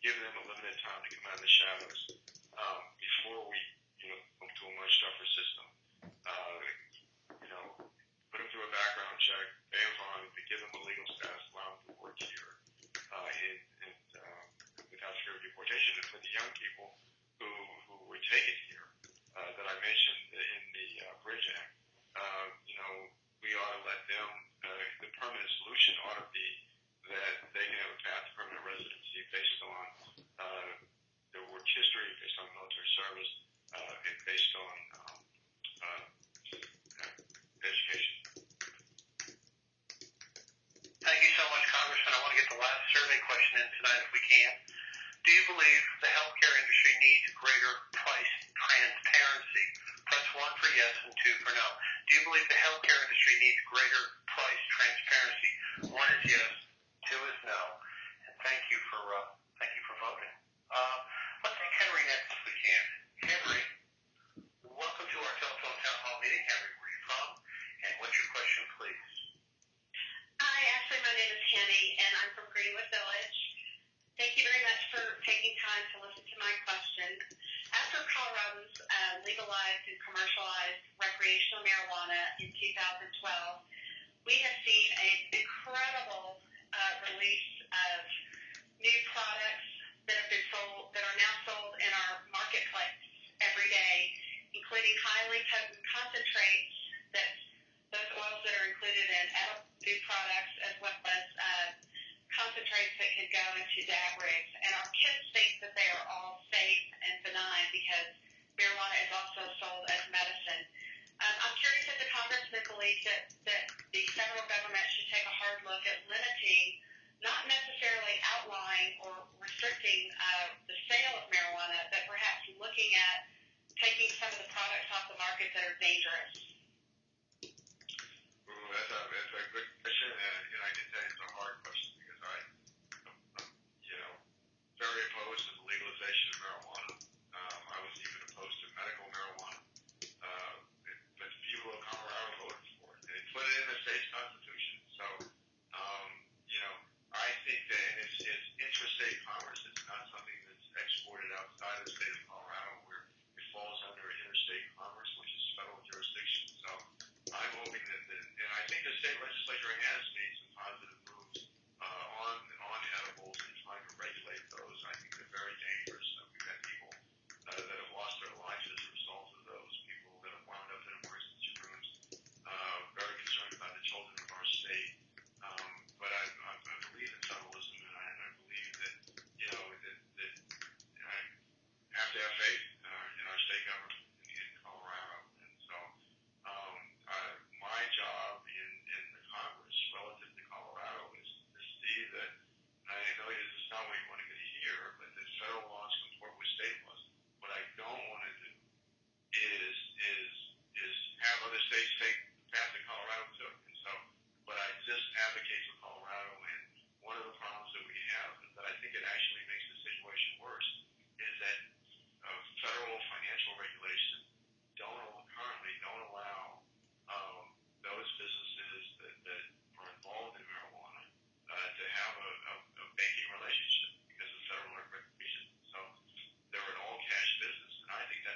give them a limited time to come out of the shadows before we go to a much tougher system. Put them through a background check, pay a fine, give them a legal status, allow them to work here, and without fear of deportation. And for the young people who were taken here that I mentioned in the Bridge Act, we ought to let them, the permanent solution ought to be that they can have a path to permanent residency based on their work history, based on military service, and based on education. Thank you so much, Congressman. I want to get the last survey question in tonight if we can. Do you believe the healthcare industry needs greater price transparency? Press 1 for yes and 2 for no. Do you believe the healthcare industry needs greater price transparency? 1 is yes, 2 is no. And thank you for voting. Let's take Henry next if we can. Henry, welcome to our telephone town hall meeting. Henry, where are you from? And what's your question, please? Hi, actually, my name is Henny, and I'm from Greenwood Village. Thank you very much for taking time to listen to my question. After Colorado's legalized and commercialized recreational marijuana in 2012, we have seen an incredible release of new products that have been sold, that are now sold in our marketplace every day, including highly potent concentrates, those oils that are included in edible food products, as well as concentrates that can go into dab rigs. And our kids think that they are all safe and benign because marijuana is also sold as medicine. I'm curious if the congressman believes that the federal government should take a hard look at limiting, not necessarily outlawing or restricting the sale of marijuana, but perhaps looking at taking some of the products off the market that are dangerous. That's a good question, and I can tell you it's a hard question because I'm very opposed to the legalization of marijuana. I was even opposed to medical marijuana, but the people of Colorado voted for it. They put it in the state's constitution. So, I think that it's interstate commerce. It's not something that's exported outside of the state of Colorado, where it falls under interstate commerce, which is federal jurisdiction. So, I'm hoping that, and I think the state legislature has made some positive moves on edibles and trying to regulate those. I think they're very dangerous. We've had people that have lost their lives as a result of those, people that have wound up in emergency rooms, very concerned about the children of our state. But I believe in federalism, and I believe that, that I have to have faith in our state government in Colorado. And so my job in the Congress relative to Colorado is to see that, I know this is not what you want to hear, but that federal laws comport with state laws. What I don't want to do is have other states take the path that Colorado took. And so, but I just advocate for Colorado, and one of the problems that we have is that I think it actually makes the situation worse, is that federal financial regulations currently don't allow those businesses that are involved in marijuana to have a banking relationship because of federal regulations. So they're an all-cash business, and I think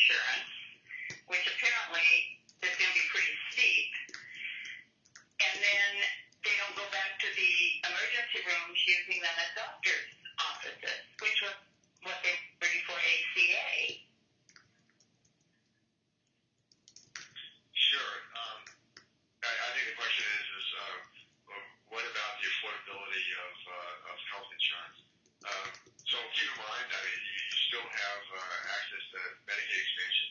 insurance, which apparently is going to be pretty steep, and then they don't go back to the emergency rooms using them as doctors' offices, which was what they were before ACA. Sure. I think the question is what about the affordability of health insurance? So keep in mind, I mean, you still have access to Medicaid expansion,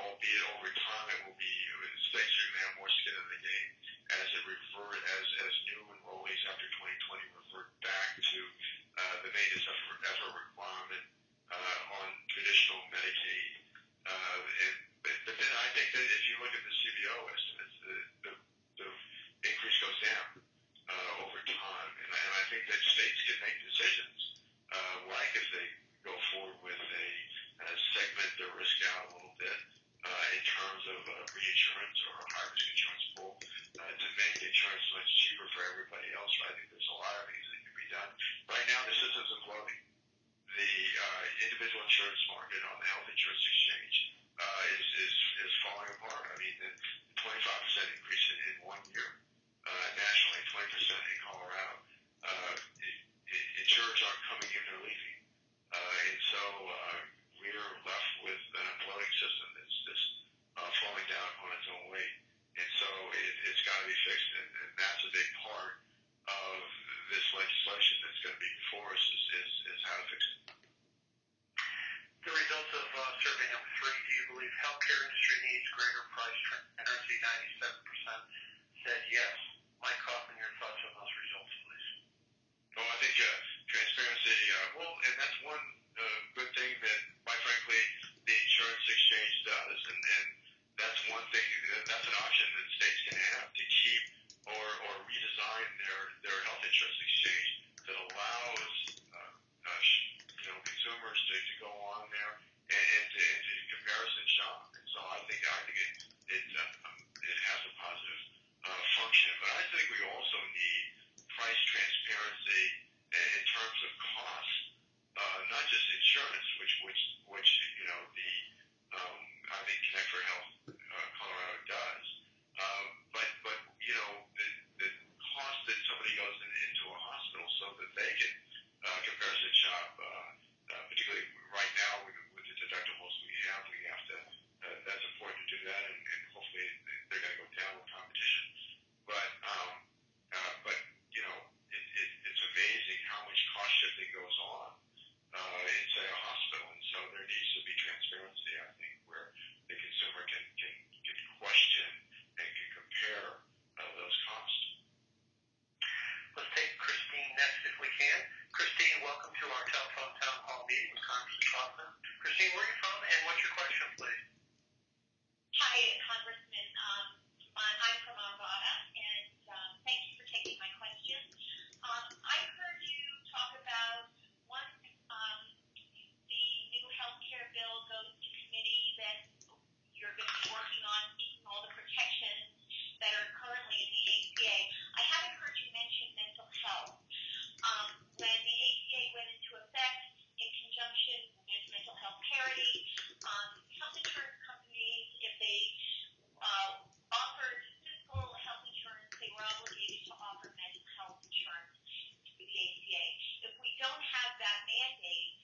albeit over time it will be states are going to have more skin in the game as new enrollees after 2020 revert back to the maintenance effort requirement on traditional Medicaid. But then I think that if you look at the CBO estimates, the increase goes down over time, and I think that states can make decisions, like if they go forward with a segment their risk out a little bit in terms of reinsurance or a high-risk insurance pool to make insurance much cheaper for everybody else. I think there's a lot of things that can be done. Right now, the system's imploding. The individual insurance market on the health insurance exchange is falling apart. I mean, the 25% increase in 1 year nationally, 20% in Colorado. Insurers aren't coming in, they're leaving. And so we're left with an imploding system that's falling down on its own weight. And so it's got to be fixed, and that's a big part of this legislation that's going to be before us is how to fix it. The results of survey number 3, do you believe healthcare industry needs greater price transparency? 97% said yes. Mike Coffman, your thoughts on those results, please. Well, I think transparency, and that's one good thing that, quite frankly, the insurance exchange does, and that's one thing, that's an option that states can have to keep or redesign their health insurance exchange that allows consumers to go on there and to comparison shop. And so I think it has a positive function. But I think we also need price transparency in terms of cost, not just insurance, which I think Connect for Health Colorado does, but the cost that somebody goes into a hospital so that they can comparison shop, particularly right now with the deductibles we have to. That's important to do that, and hopefully they're going to go down with competition. But it's amazing how much cost shifting goes on in, say, a hospital, and so there needs to be transparency, I think, where the consumer can question and can compare those costs. Let's take Christine next if we can. Christine, welcome to our telephone town hall meeting with Congressman Coffman. Christine, where are you from, and what's your question, please? Hi, Congressman. I'm from Arvada, and thank you for taking my question. I heard you talk about once the new health care bill goes to committee that you're going to be working on seeking all the protections that are currently in the ACA. I haven't heard you mention mental health. When the ACA went into effect in conjunction with mental health parity, health insurance companies, if they offered physical health insurance, they were obligated to offer mental health insurance through the ACA. If we don't have that mandate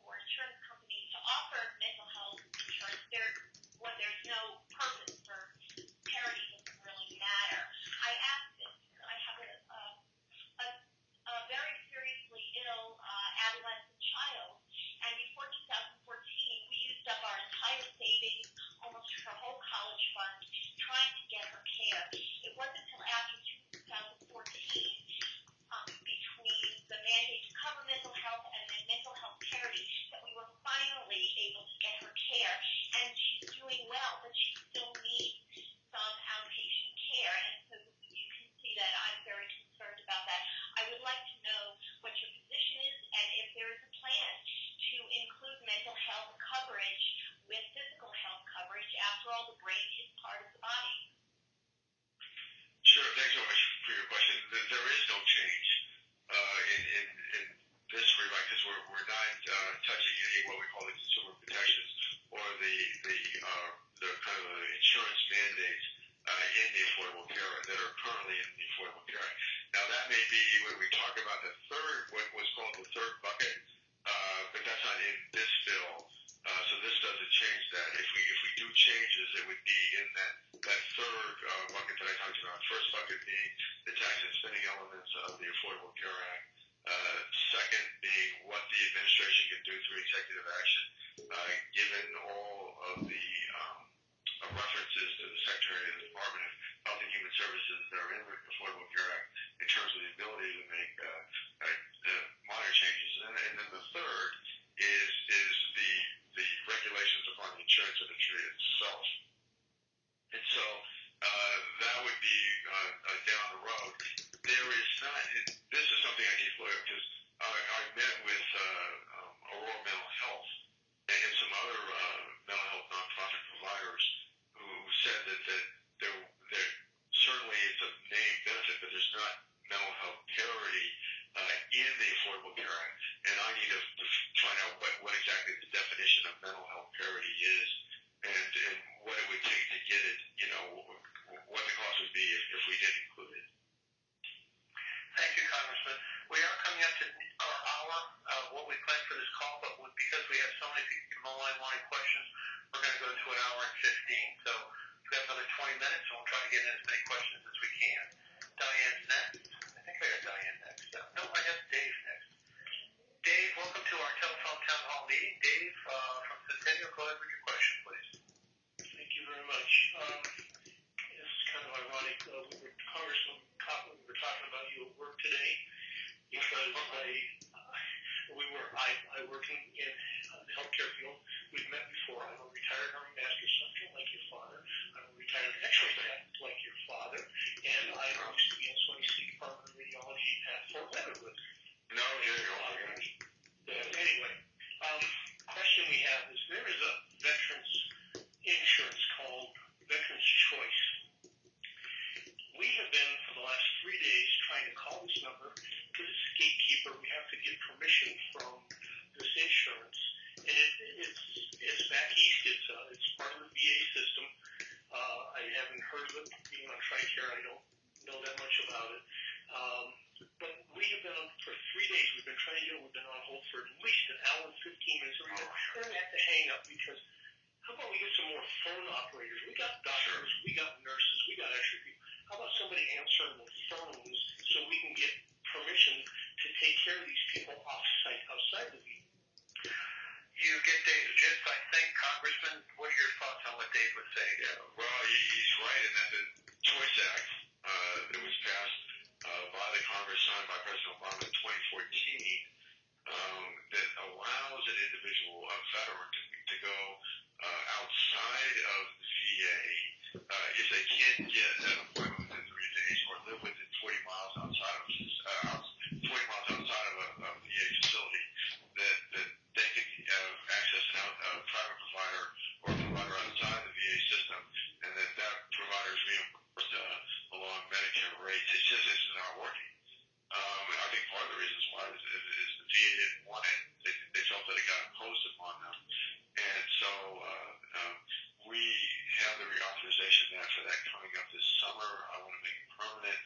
for insurance companies to offer mental health insurance, there's no purpose for parity. Doesn't really matter. I ask this because I have a very seriously ill adolescent child, and before 2014, we used up our entire savings, almost her whole college fund, trying to get her care. It wasn't until after 2014, between the mandate to cover mental health and then mental health parity, that we were finally able to get her care. And she's doing well, but she still needs some outpatient care. And so you can see that I'm very concerned about that. I would like to know what your position is and if there is a plan to include mental health coverage with physical health coverage. After all, the brain is part of the body. Sure. Thanks so much for your question. There is no change in this regard because we're not touching any of what we call the consumer protections we talk about the third, what was called the third bucket, but that's not in this bill. So this doesn't change that. If we do changes, it would be in that third bucket that I talked about. First bucket being the tax and spending elements of the Affordable Care Act. Second being what the administration can do through executive action, given all of the references to the Secretary of the Department of Health and Human Services that are in the Affordable Care Act in terms of the ability to make minor changes. And then the third is the regulations upon the insurance industry itself. And so that would be down the road. There is not, this is something I need to look at because I met with Aurora Mental Health and some other mental health nonprofit providers who said that there certainly it's a named benefit, but there's not mental health parity in the Affordable Care Act. And I need to find out what exactly the definition of mental health parity is and what it would take to get it, what the cost would be if we did include it. Thank you, Congressman. We are coming up to our hour, what we planned for this call, but because we have so many people line questions, we're going to go to an hour and 15. So we have another 20 minutes, and we'll try to get in as many questions as we can. Diane's next. I think I got Diane next. No, I got Dave next. Dave, welcome to our telephone town hall meeting. Dave from Centennial, go ahead with your question, please. Thank you very much. It's kind of ironic. Congressman Coffman, we were talking about you at work today because I work in the healthcare field. We've met before. I'm a retired Army Master Sergeant like your father. I'm a retired X-ray tech like your father. And I used to be in Swansea Department of Radiology at Fort Leonard with. No, anyway, question we have is there is a veterans insurance called Veterans Choice. We have been for the last 3 days trying to call this number because it's a gatekeeper. We have to get permission from this insurance, and it's back east. It's part of the VA system. I haven't heard of it being on TRICARE. I don't know that much about it. But we have been on for 3 days. We've been trying to get it. We've been on hold for at least an hour and 15 minutes. We're going to have to hang up because how about we get some more phone operators? We got doctors, we got nurses, we got extra people. How about somebody answering the phones so we can get permission to take care of these people off-site, outside the VA? You get Dave's gist, I think. Congressman, what are your thoughts on what Dave was saying? Yeah, well, he's right in that the Choice Act that was passed by the Congress, signed by President Obama in 2014, that allows an individual, a veteran, to go outside of the VA if they can't get an appointment within 3 days or live within 40 miles outside of a VA facility, that they can access a private provider or a provider outside the VA system, and that provider is reimbursed along Medicare rates. It's not working. I think part of the reasons why is the VA didn't want it. They felt that it got imposed upon them. And so we have the reauthorization for that coming up this summer. I want to make it permanent.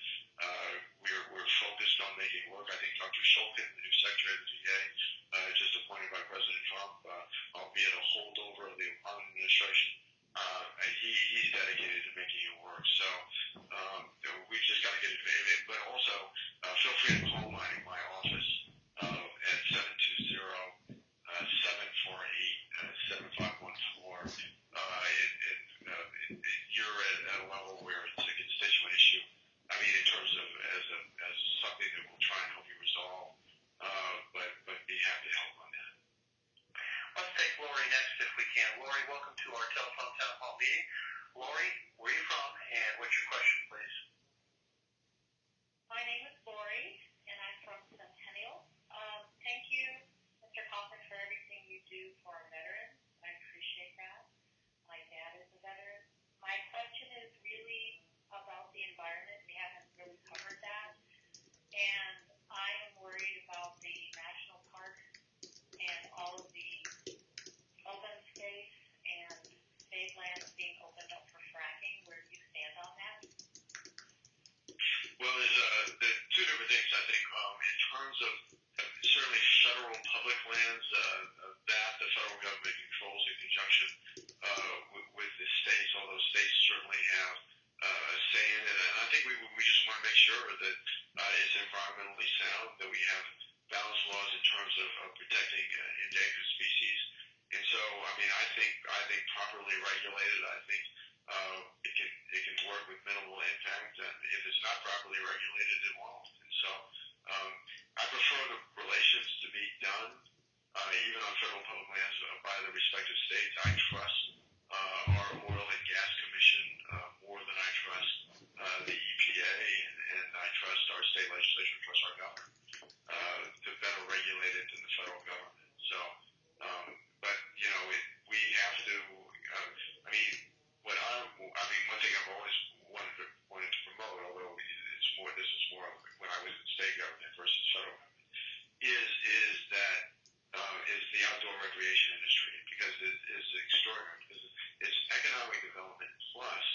We're focused on making it work. I think Dr. Shulkin, the new Secretary of the VA, just appointed by President Trump, albeit a holdover of the Obama administration, he's dedicated to making it work. So we just got to get it. But also, feel free to call my office at 720-748-7514. You're at a level where it's a constituent issue. I mean, in terms of as something that we'll try and help you resolve, but be happy to help on that. Let's take Lori next if we can. Lori, welcome to our telephone town hall meeting. Lori, where are you from, and what's your question, please? My name is Lori, and I'm from Centennial. Thank you, Mr. Coffman, for everything you do for our veterans. I appreciate that. My dad is a veteran. My question is really about the environment. We haven't really covered that. And I am worried about the national parks and all of the open space and state lands being opened up for fracking. Where do you stand on that? sure that it's environmentally sound, that we have balanced laws in terms of protecting endangered species. And so, I mean, I think properly regulated, I think it can work with minimal impact. And if it's not properly regulated, it won't. And so, I prefer the relations to be done, even on federal public lands, by the respective states. I trust our oil and gas commission more than I trust the EPA, and I trust our state legislature, trust our governor to better regulate it than the federal government. So, but you know, we have to. I mean, one thing I've always wanted to promote, although it's more, this is more of when I was in state government versus federal government, is that is the outdoor recreation industry, because it is extraordinary, because it's economic development plus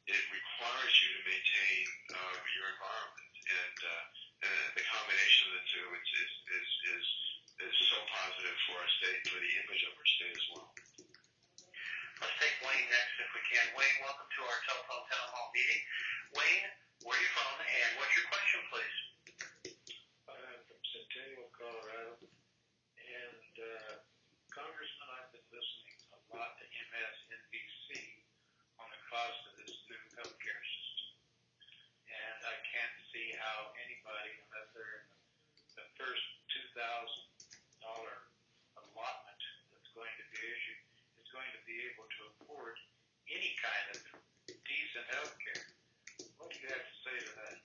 it requires you to maintain your environment, and the combination of the two is so positive for our state, for the image of our state as well. Let's take Wayne next if we can. Wayne, welcome to our telephone town hall meeting. Wayne, where are you from, and what's your question, please? I'm from Centennial, Colorado, and Congressman, I've been listening a lot to MSNBC on the cost of this new healthcare system, and I can't see how anybody, unless they're in the first $2,000 allotment that's going to be issued, is going to be able to afford any kind of decent health care. What do you have to say to that?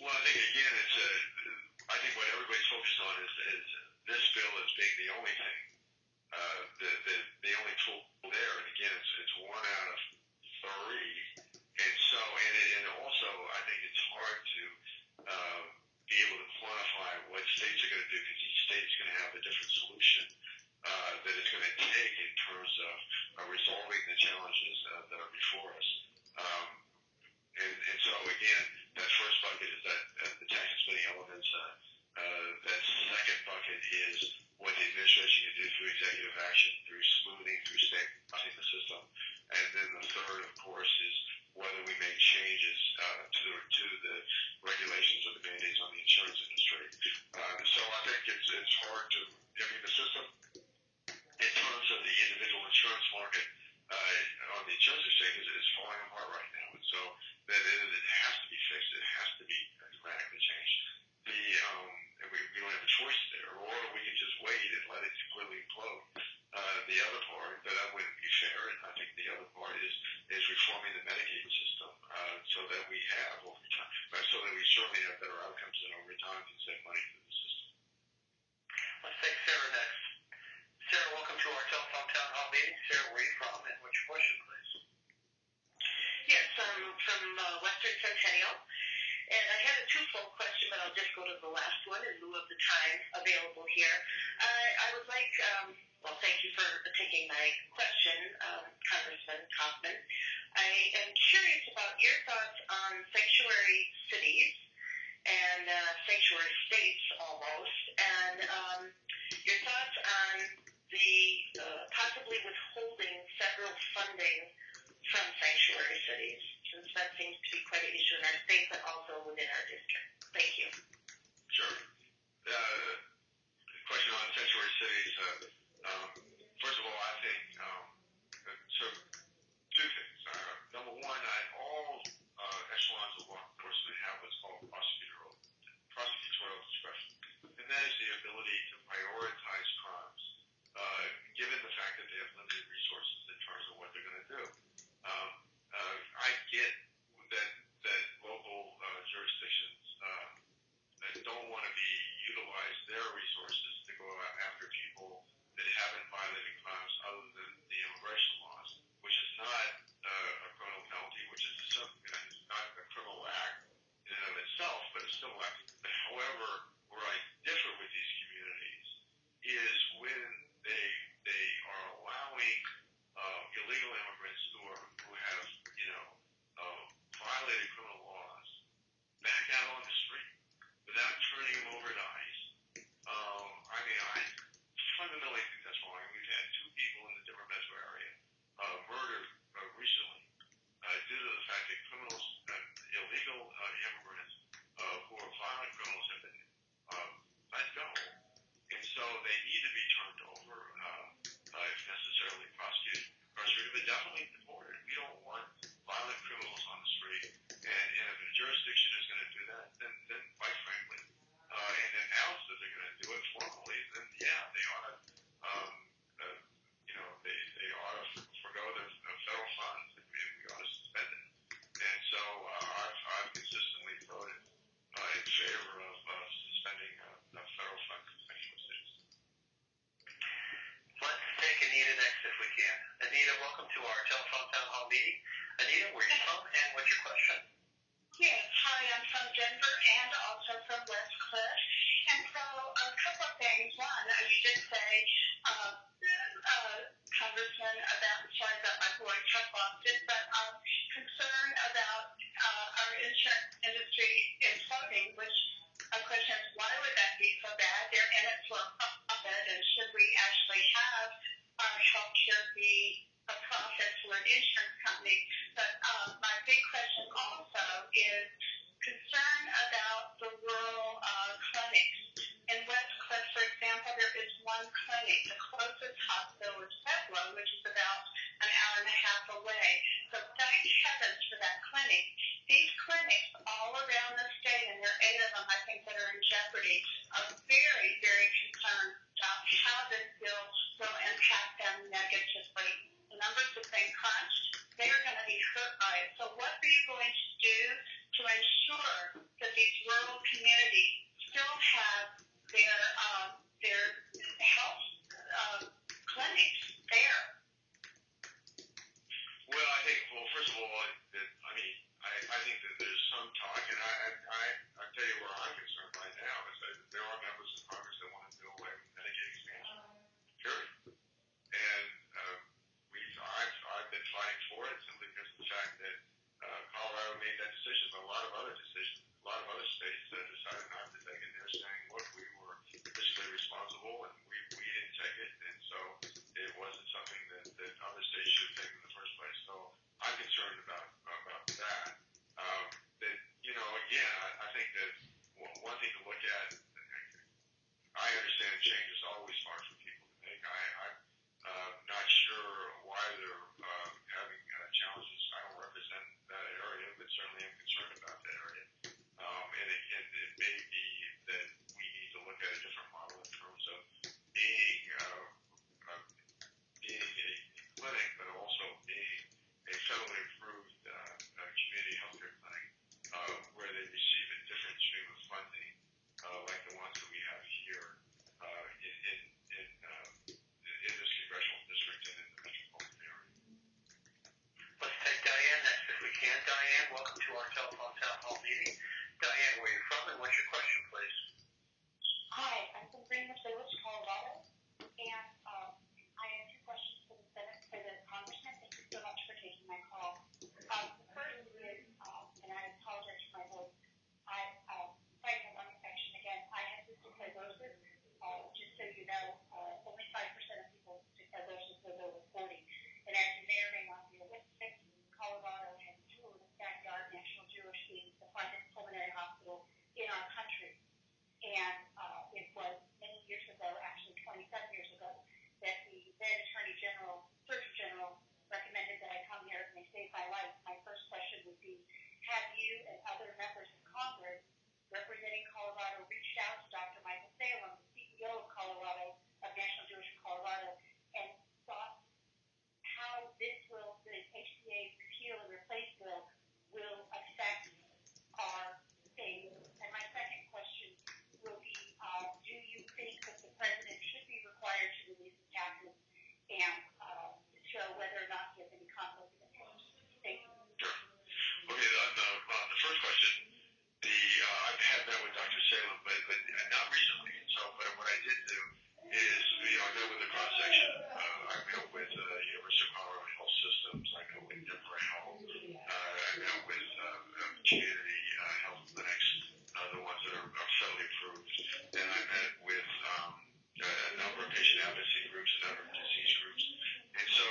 Well, I think again, I think what everybody's focused on is this bill as being the only thing, the only tool there. And again, it's one out of three, and so and also I think it's hard to be able to quantify what states are going to do, because each state is going to have a different solution that it's going to take in terms of resolving the challenges that are before us. And so again, that first bucket is that the tax and spending elements. That second bucket is what the administration can do through executive action, through smoothing, through stabilizing the system. And then the third, of course, is whether we make changes to the regulations or the mandates on the insurance industry. So I think it's hard to. I mean, the system, in terms of the individual insurance market on the insurance exchange, is falling apart right now. And so that it has to be fixed. It has to be dramatically changed. We don't have a choice there, or we can just wait and let it completely implode. The other part, that wouldn't be fair, and I think the other part is reforming the Medicaid system so that we have over time, so that we certainly have better outcomes and over time can save money through the system. Let's take Sarah next. Sarah, welcome to our telephone town hall meeting. Sarah, where are you from, and what's your question, please? Yes, I'm from Western Centennial, and I had a twofold question, but I'll just go to the last one in lieu of the time available here. I would like, well, thank you for taking my question, Congressman Coffman. I am curious about your thoughts on sanctuary cities and sanctuary states almost, and your thoughts on the possibly withholding federal funding from sanctuary cities, since that seems to be quite an issue in our state, but also within our district. Thank you. Sure. The question on sanctuary cities, first of all, I think, so two things. Number one, all echelons of law enforcement have what's called prosecutorial discretion, and that is the ability to prioritize crimes, given the fact that they have limited resources in terms of what they're going to do. I get that local jurisdictions don't want to utilize their resources to go after people that haven't violated crimes other than the immigration laws, which is not a criminal penalty, which is not a criminal act in and of itself, but it's still an act. However, where I differ with these communities is when they are allowing illegal immigration welcome to our telephone town hall meeting. Anita, where are you from and what's your question? Yes, hi, I'm from Denver and also from West Cliff. And so a couple of things. One, you did say, Congressman, sorry about my voice, I lost it, but concern about our insurance industry imploding, which my question is, why would that be so bad? They're in it for a profit, and should we actually have our health care be a profit for an insurance company? But my big question also is concern about the rural clinics. In West Cliff, for example, there is one clinic. The closest hospital is Pueblo, which is about an hour and a half away. So thank heavens for that clinic. These clinics all around the state, and there are 8 of them, I think, that are in jeopardy, are very, very concerned about how this bill will impact them negatively. The numbers have been crunched. They are going to be hurt by it. So what are you going to do to ensure that these rural communities still have their health clinics there? Well, first of all, I think that there's some talk, and I tell you where I'm concerned right now is that there are members of Congress that want to do away with Medicaid expansion. Period. And I've been fighting for it simply because of the fact that Colorado made that decision, but a lot of other states decided not to take it. They're saying, look, we were fiscally responsible and we didn't take it, and so it wasn't something that other states should have taken in the first place. So I'm concerned about that. Again, I think that one thing to look at, I understand change is always hard for people to make. I'm not sure why they're having challenges. I don't represent that area, but certainly I'm concerned about that area. And it may be that we need to look at a different model in terms of being a clinic, but also being a federally approved community healthcare clinic where they receive a different stream of funding, like the ones that we have here in this congressional district and in the metropolitan area. Let's take Diane next if we can. Diane, welcome to our telephone town hall meeting. Diane, where are you from and what's your question, please? Hi, I'm from Greenwood Village, Colorado, and I have 2 questions for the Congressman. Thank you so much for taking my call. The first is, and I apologize for my voice, fighting a lung infection again. I have cystic fibrosis. Just so you know, only 5% of people with cystic fibrosis live over 40. And as you may or may not be aware, Colorado has Jewel, the backyard National Jewish being the finest pulmonary hospital in our country. And it was many years ago, actually 27 years ago, that the then Attorney General, Surgeon General, recommended that I come here and they saved my life. My first question would be, have you and other members of Congress representing Colorado reached out to Dr. Michael Salem, the CEO of Colorado, of National Jewish in Colorado, and thought how this will, the HCA repeal and replace bill, will affect our state? And my second question will be, do you think that the president should be required to release the taxes and show whether or not he has any conflict of interest? Thank you. Sure. Okay, on the first question, I've had met with Dr. Salem, but not recently. But what I did do is, I met with the cross-section. I met with University of Colorado Health Systems. I met with Denver Health. I met with community health clinics, the ones that are federally approved. And I met with a number of patient advocacy groups and other disease groups. And so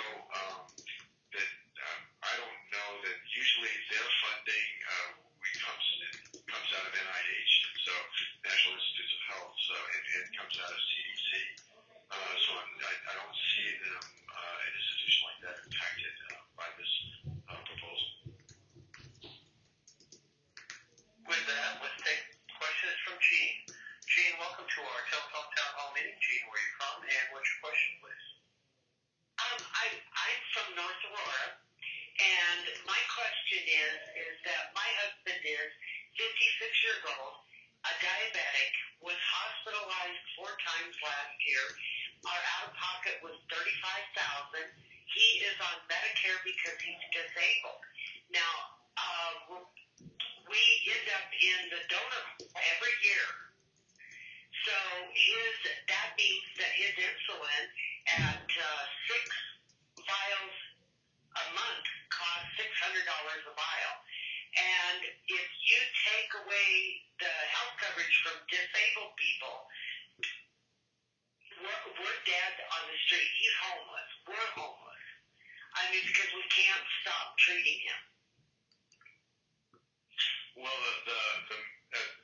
I don't know that usually their funding comes out of NIH, and so National Institutes of Health, and it comes out of CDC. So I don't see them, an institution like that, impacted by this proposal. With that, let's take questions from Gene. Gene, welcome to our telephone town hall meeting. Gene, where are you from and what's your question, please? I'm from North Aurora, and my question is that my husband is 56 years old, a diabetic, was hospitalized 4 times last year. Our out-of-pocket was $35,000. He is on because he's disabled. Now, we end up in the donor every year. So that means that his insulin at 6 vials a month costs $600 a vial. And if you take away the health coverage from disabled people, we're dead on the street. He's homeless. We're homeless. I mean, because we can't stop treating him. Well,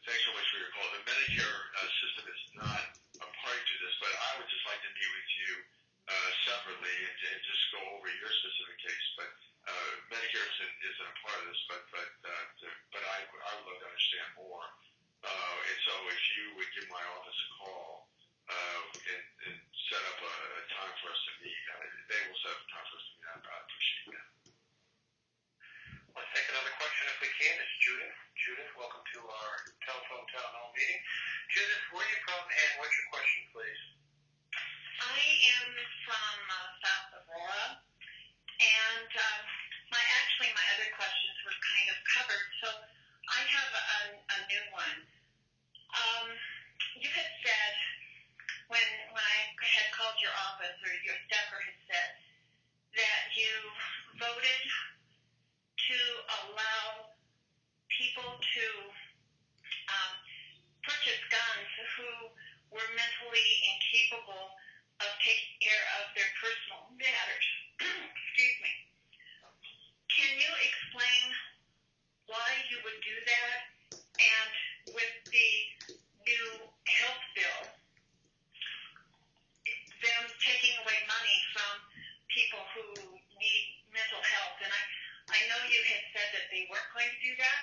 thanks so much for your call. The Medicare system is not a party to this, but I would just like to meet with you separately and just go over your specific case. But Medicare isn't a part of this, but I would love to understand more. And so if you would give my office a call and set up a time for us to meet, they will set up a time for us to meet. I appreciate that. Let's take another question if we can. It's Judith. Judith, welcome to our telephone town hall meeting. Judith, where are you from and what's your question, please? I am from South Aurora, and my other questions were kind of covered, so I have a new one. You had said when I had called your office, or your staffer had said, that you voted to allow people to purchase guns who were mentally incapable of taking care of their personal matters. Excuse me. Can you explain why you would do that? And with the new health bill, them taking away money from people who need mental health, and I know you had said that they weren't going to do that,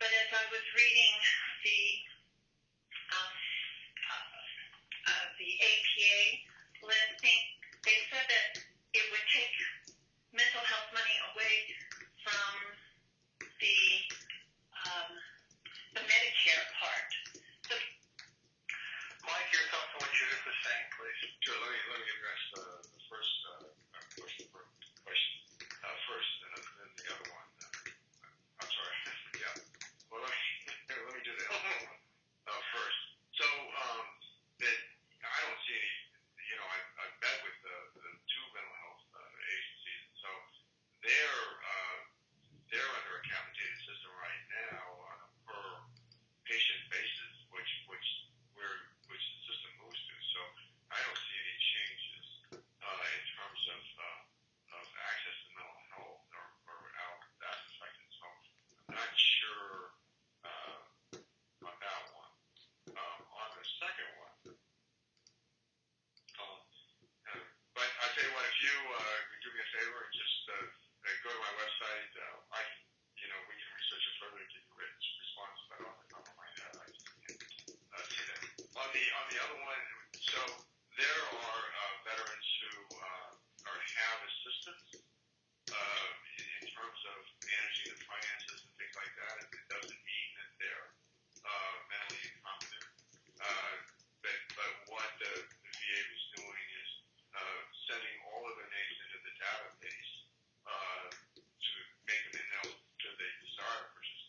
but as I was reading the APA listing, they said that it would take mental health money away from the Medicare part. So, Mike, your thoughts on what Judith was saying, please. Sure. Let me address the first question first, and then the other one. I'm sorry. Yeah. Well, let me do the other one first. So that I don't see any. I've met with the two mental health agencies, so they're under a capitated system right now on a per patient basis, which the system moves to. So I don't see any changes in terms of access to mental health or how that's affected. So I'm not sure on that one. On the second one, but I tell you what, if you could do me a favor and just go to my website, we can research it further and give you a written response. But off the top of my head, I just can't see that. On the other one, so there are veterans who have assistance in terms of managing the finances and things like that. It doesn't mean that they're mentally incompetent. But what the VA was doing is sending all of their names into the database to make them ineligible should they desire to purchase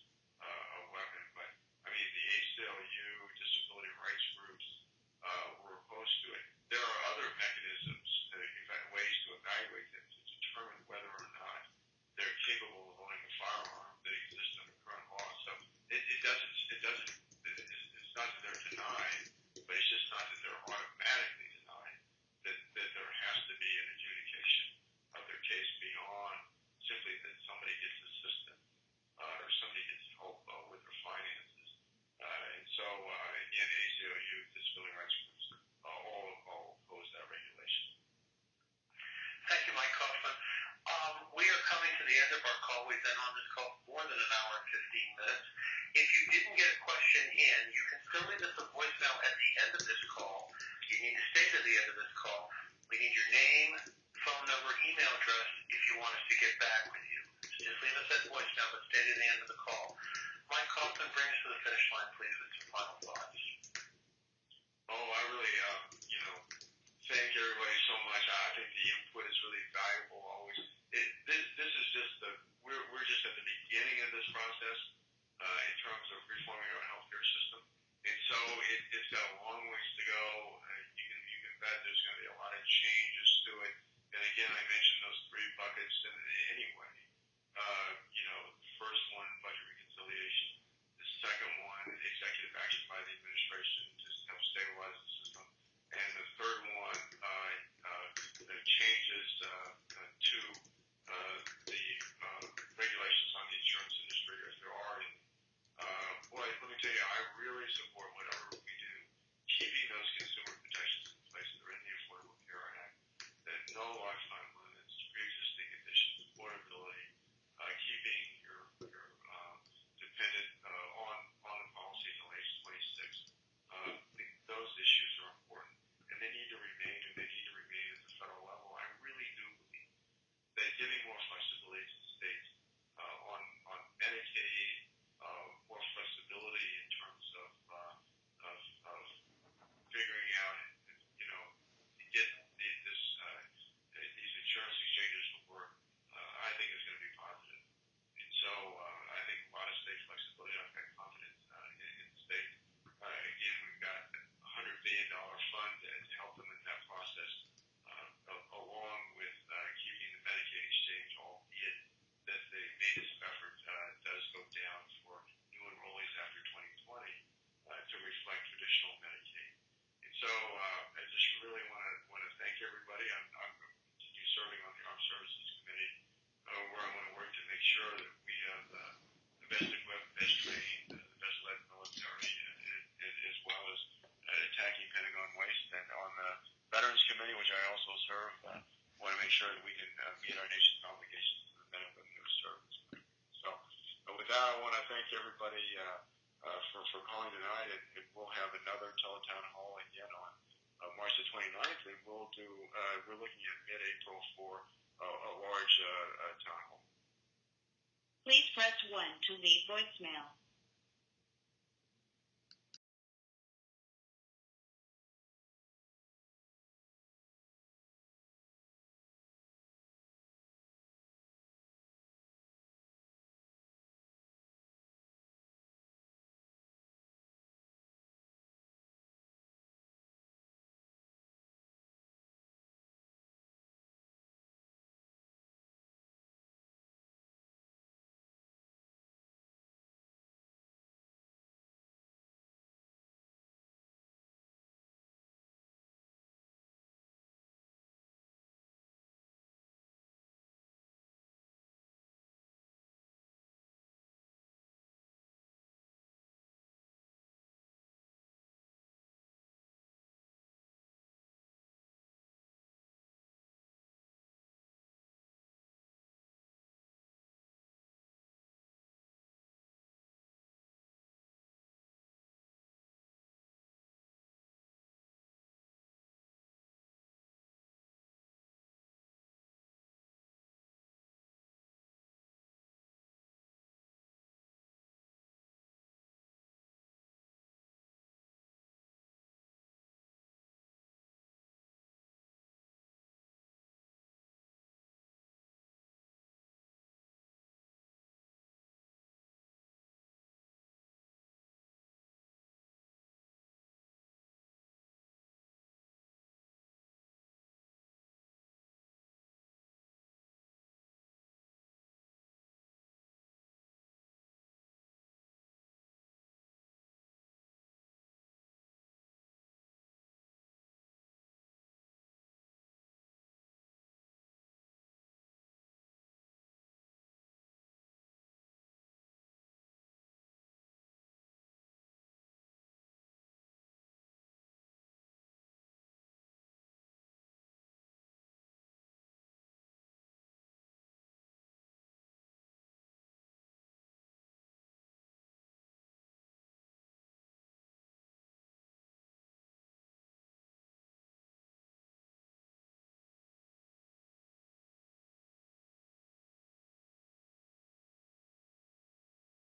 a weapon. But I mean, the ACLU, disability rights groups were opposed to it. There are other mechanisms, ways to evaluate them to determine whether or not they're capable of owning a firearm that exists under current law. So it's not that they're denied, but it's just not that they're automatically denied. That there has to be an adjudication of their case beyond simply that somebody gets assistance or somebody gets help with their finances. And so again, ACLU, disability rights groups, all oppose that regulation. Thank you, Mike Coffman. We are coming to the end of our call. We've been on this call for more than an hour and 15 minutes. If you didn't get a question in, you can still leave us a voicemail at the end of this call. You need to stay to the end of this call. We need your name, phone number, email address if you want us to get back with you. So just leave us that voicemail, but stay to the end of the call. Mike Coffman, bring us to the finish line, please, with some final thoughts. Oh, I really, thank everybody so much. I think the input is really valuable always. This is again, I mentioned those three buckets anyway. The first one, budget reconciliation. The second one, executive action by the administration to help stabilize the system. And the third one, the changes to the regulations on the insurance industry, if there are any. Boy, let me tell you, I really support whatever we do, keeping those consumer protections in place that are in the Affordable Care Act, that no lifetime limits, pre-existing conditions, affordability, keeping your dependent on the policy until age 26. Those issues are important, and they need to remain, at the federal level. I really do believe that giving more flexibility to the states on Medicaid, more flexibility in terms of figuring out, get these insurance exchanges to work, I think is going to be positive. And so I think a lot of state flexibility. I've got confidence in the states. Again, we've got a $100 billion fund to help them in that process, along with keeping the Medicaid exchange, albeit that the maintenance of effort does go down for new enrollees after 2020 to reflect traditional Medicaid. And so I just really want to thank everybody. I'm continue serving on the Armed Services Committee, where I want to work to make sure that we have the best equipped, best trained, the best led military, as well as attacking Pentagon waste. And on the Veterans Committee, which I also serve, want to make sure that we can meet our nation's obligations to the benefit of their service. So with that, I want to thank everybody for calling tonight, and we'll have another teletown hall again on March the 29th, and we're looking at mid-April for a large town hall. Please press 1 to leave voicemail.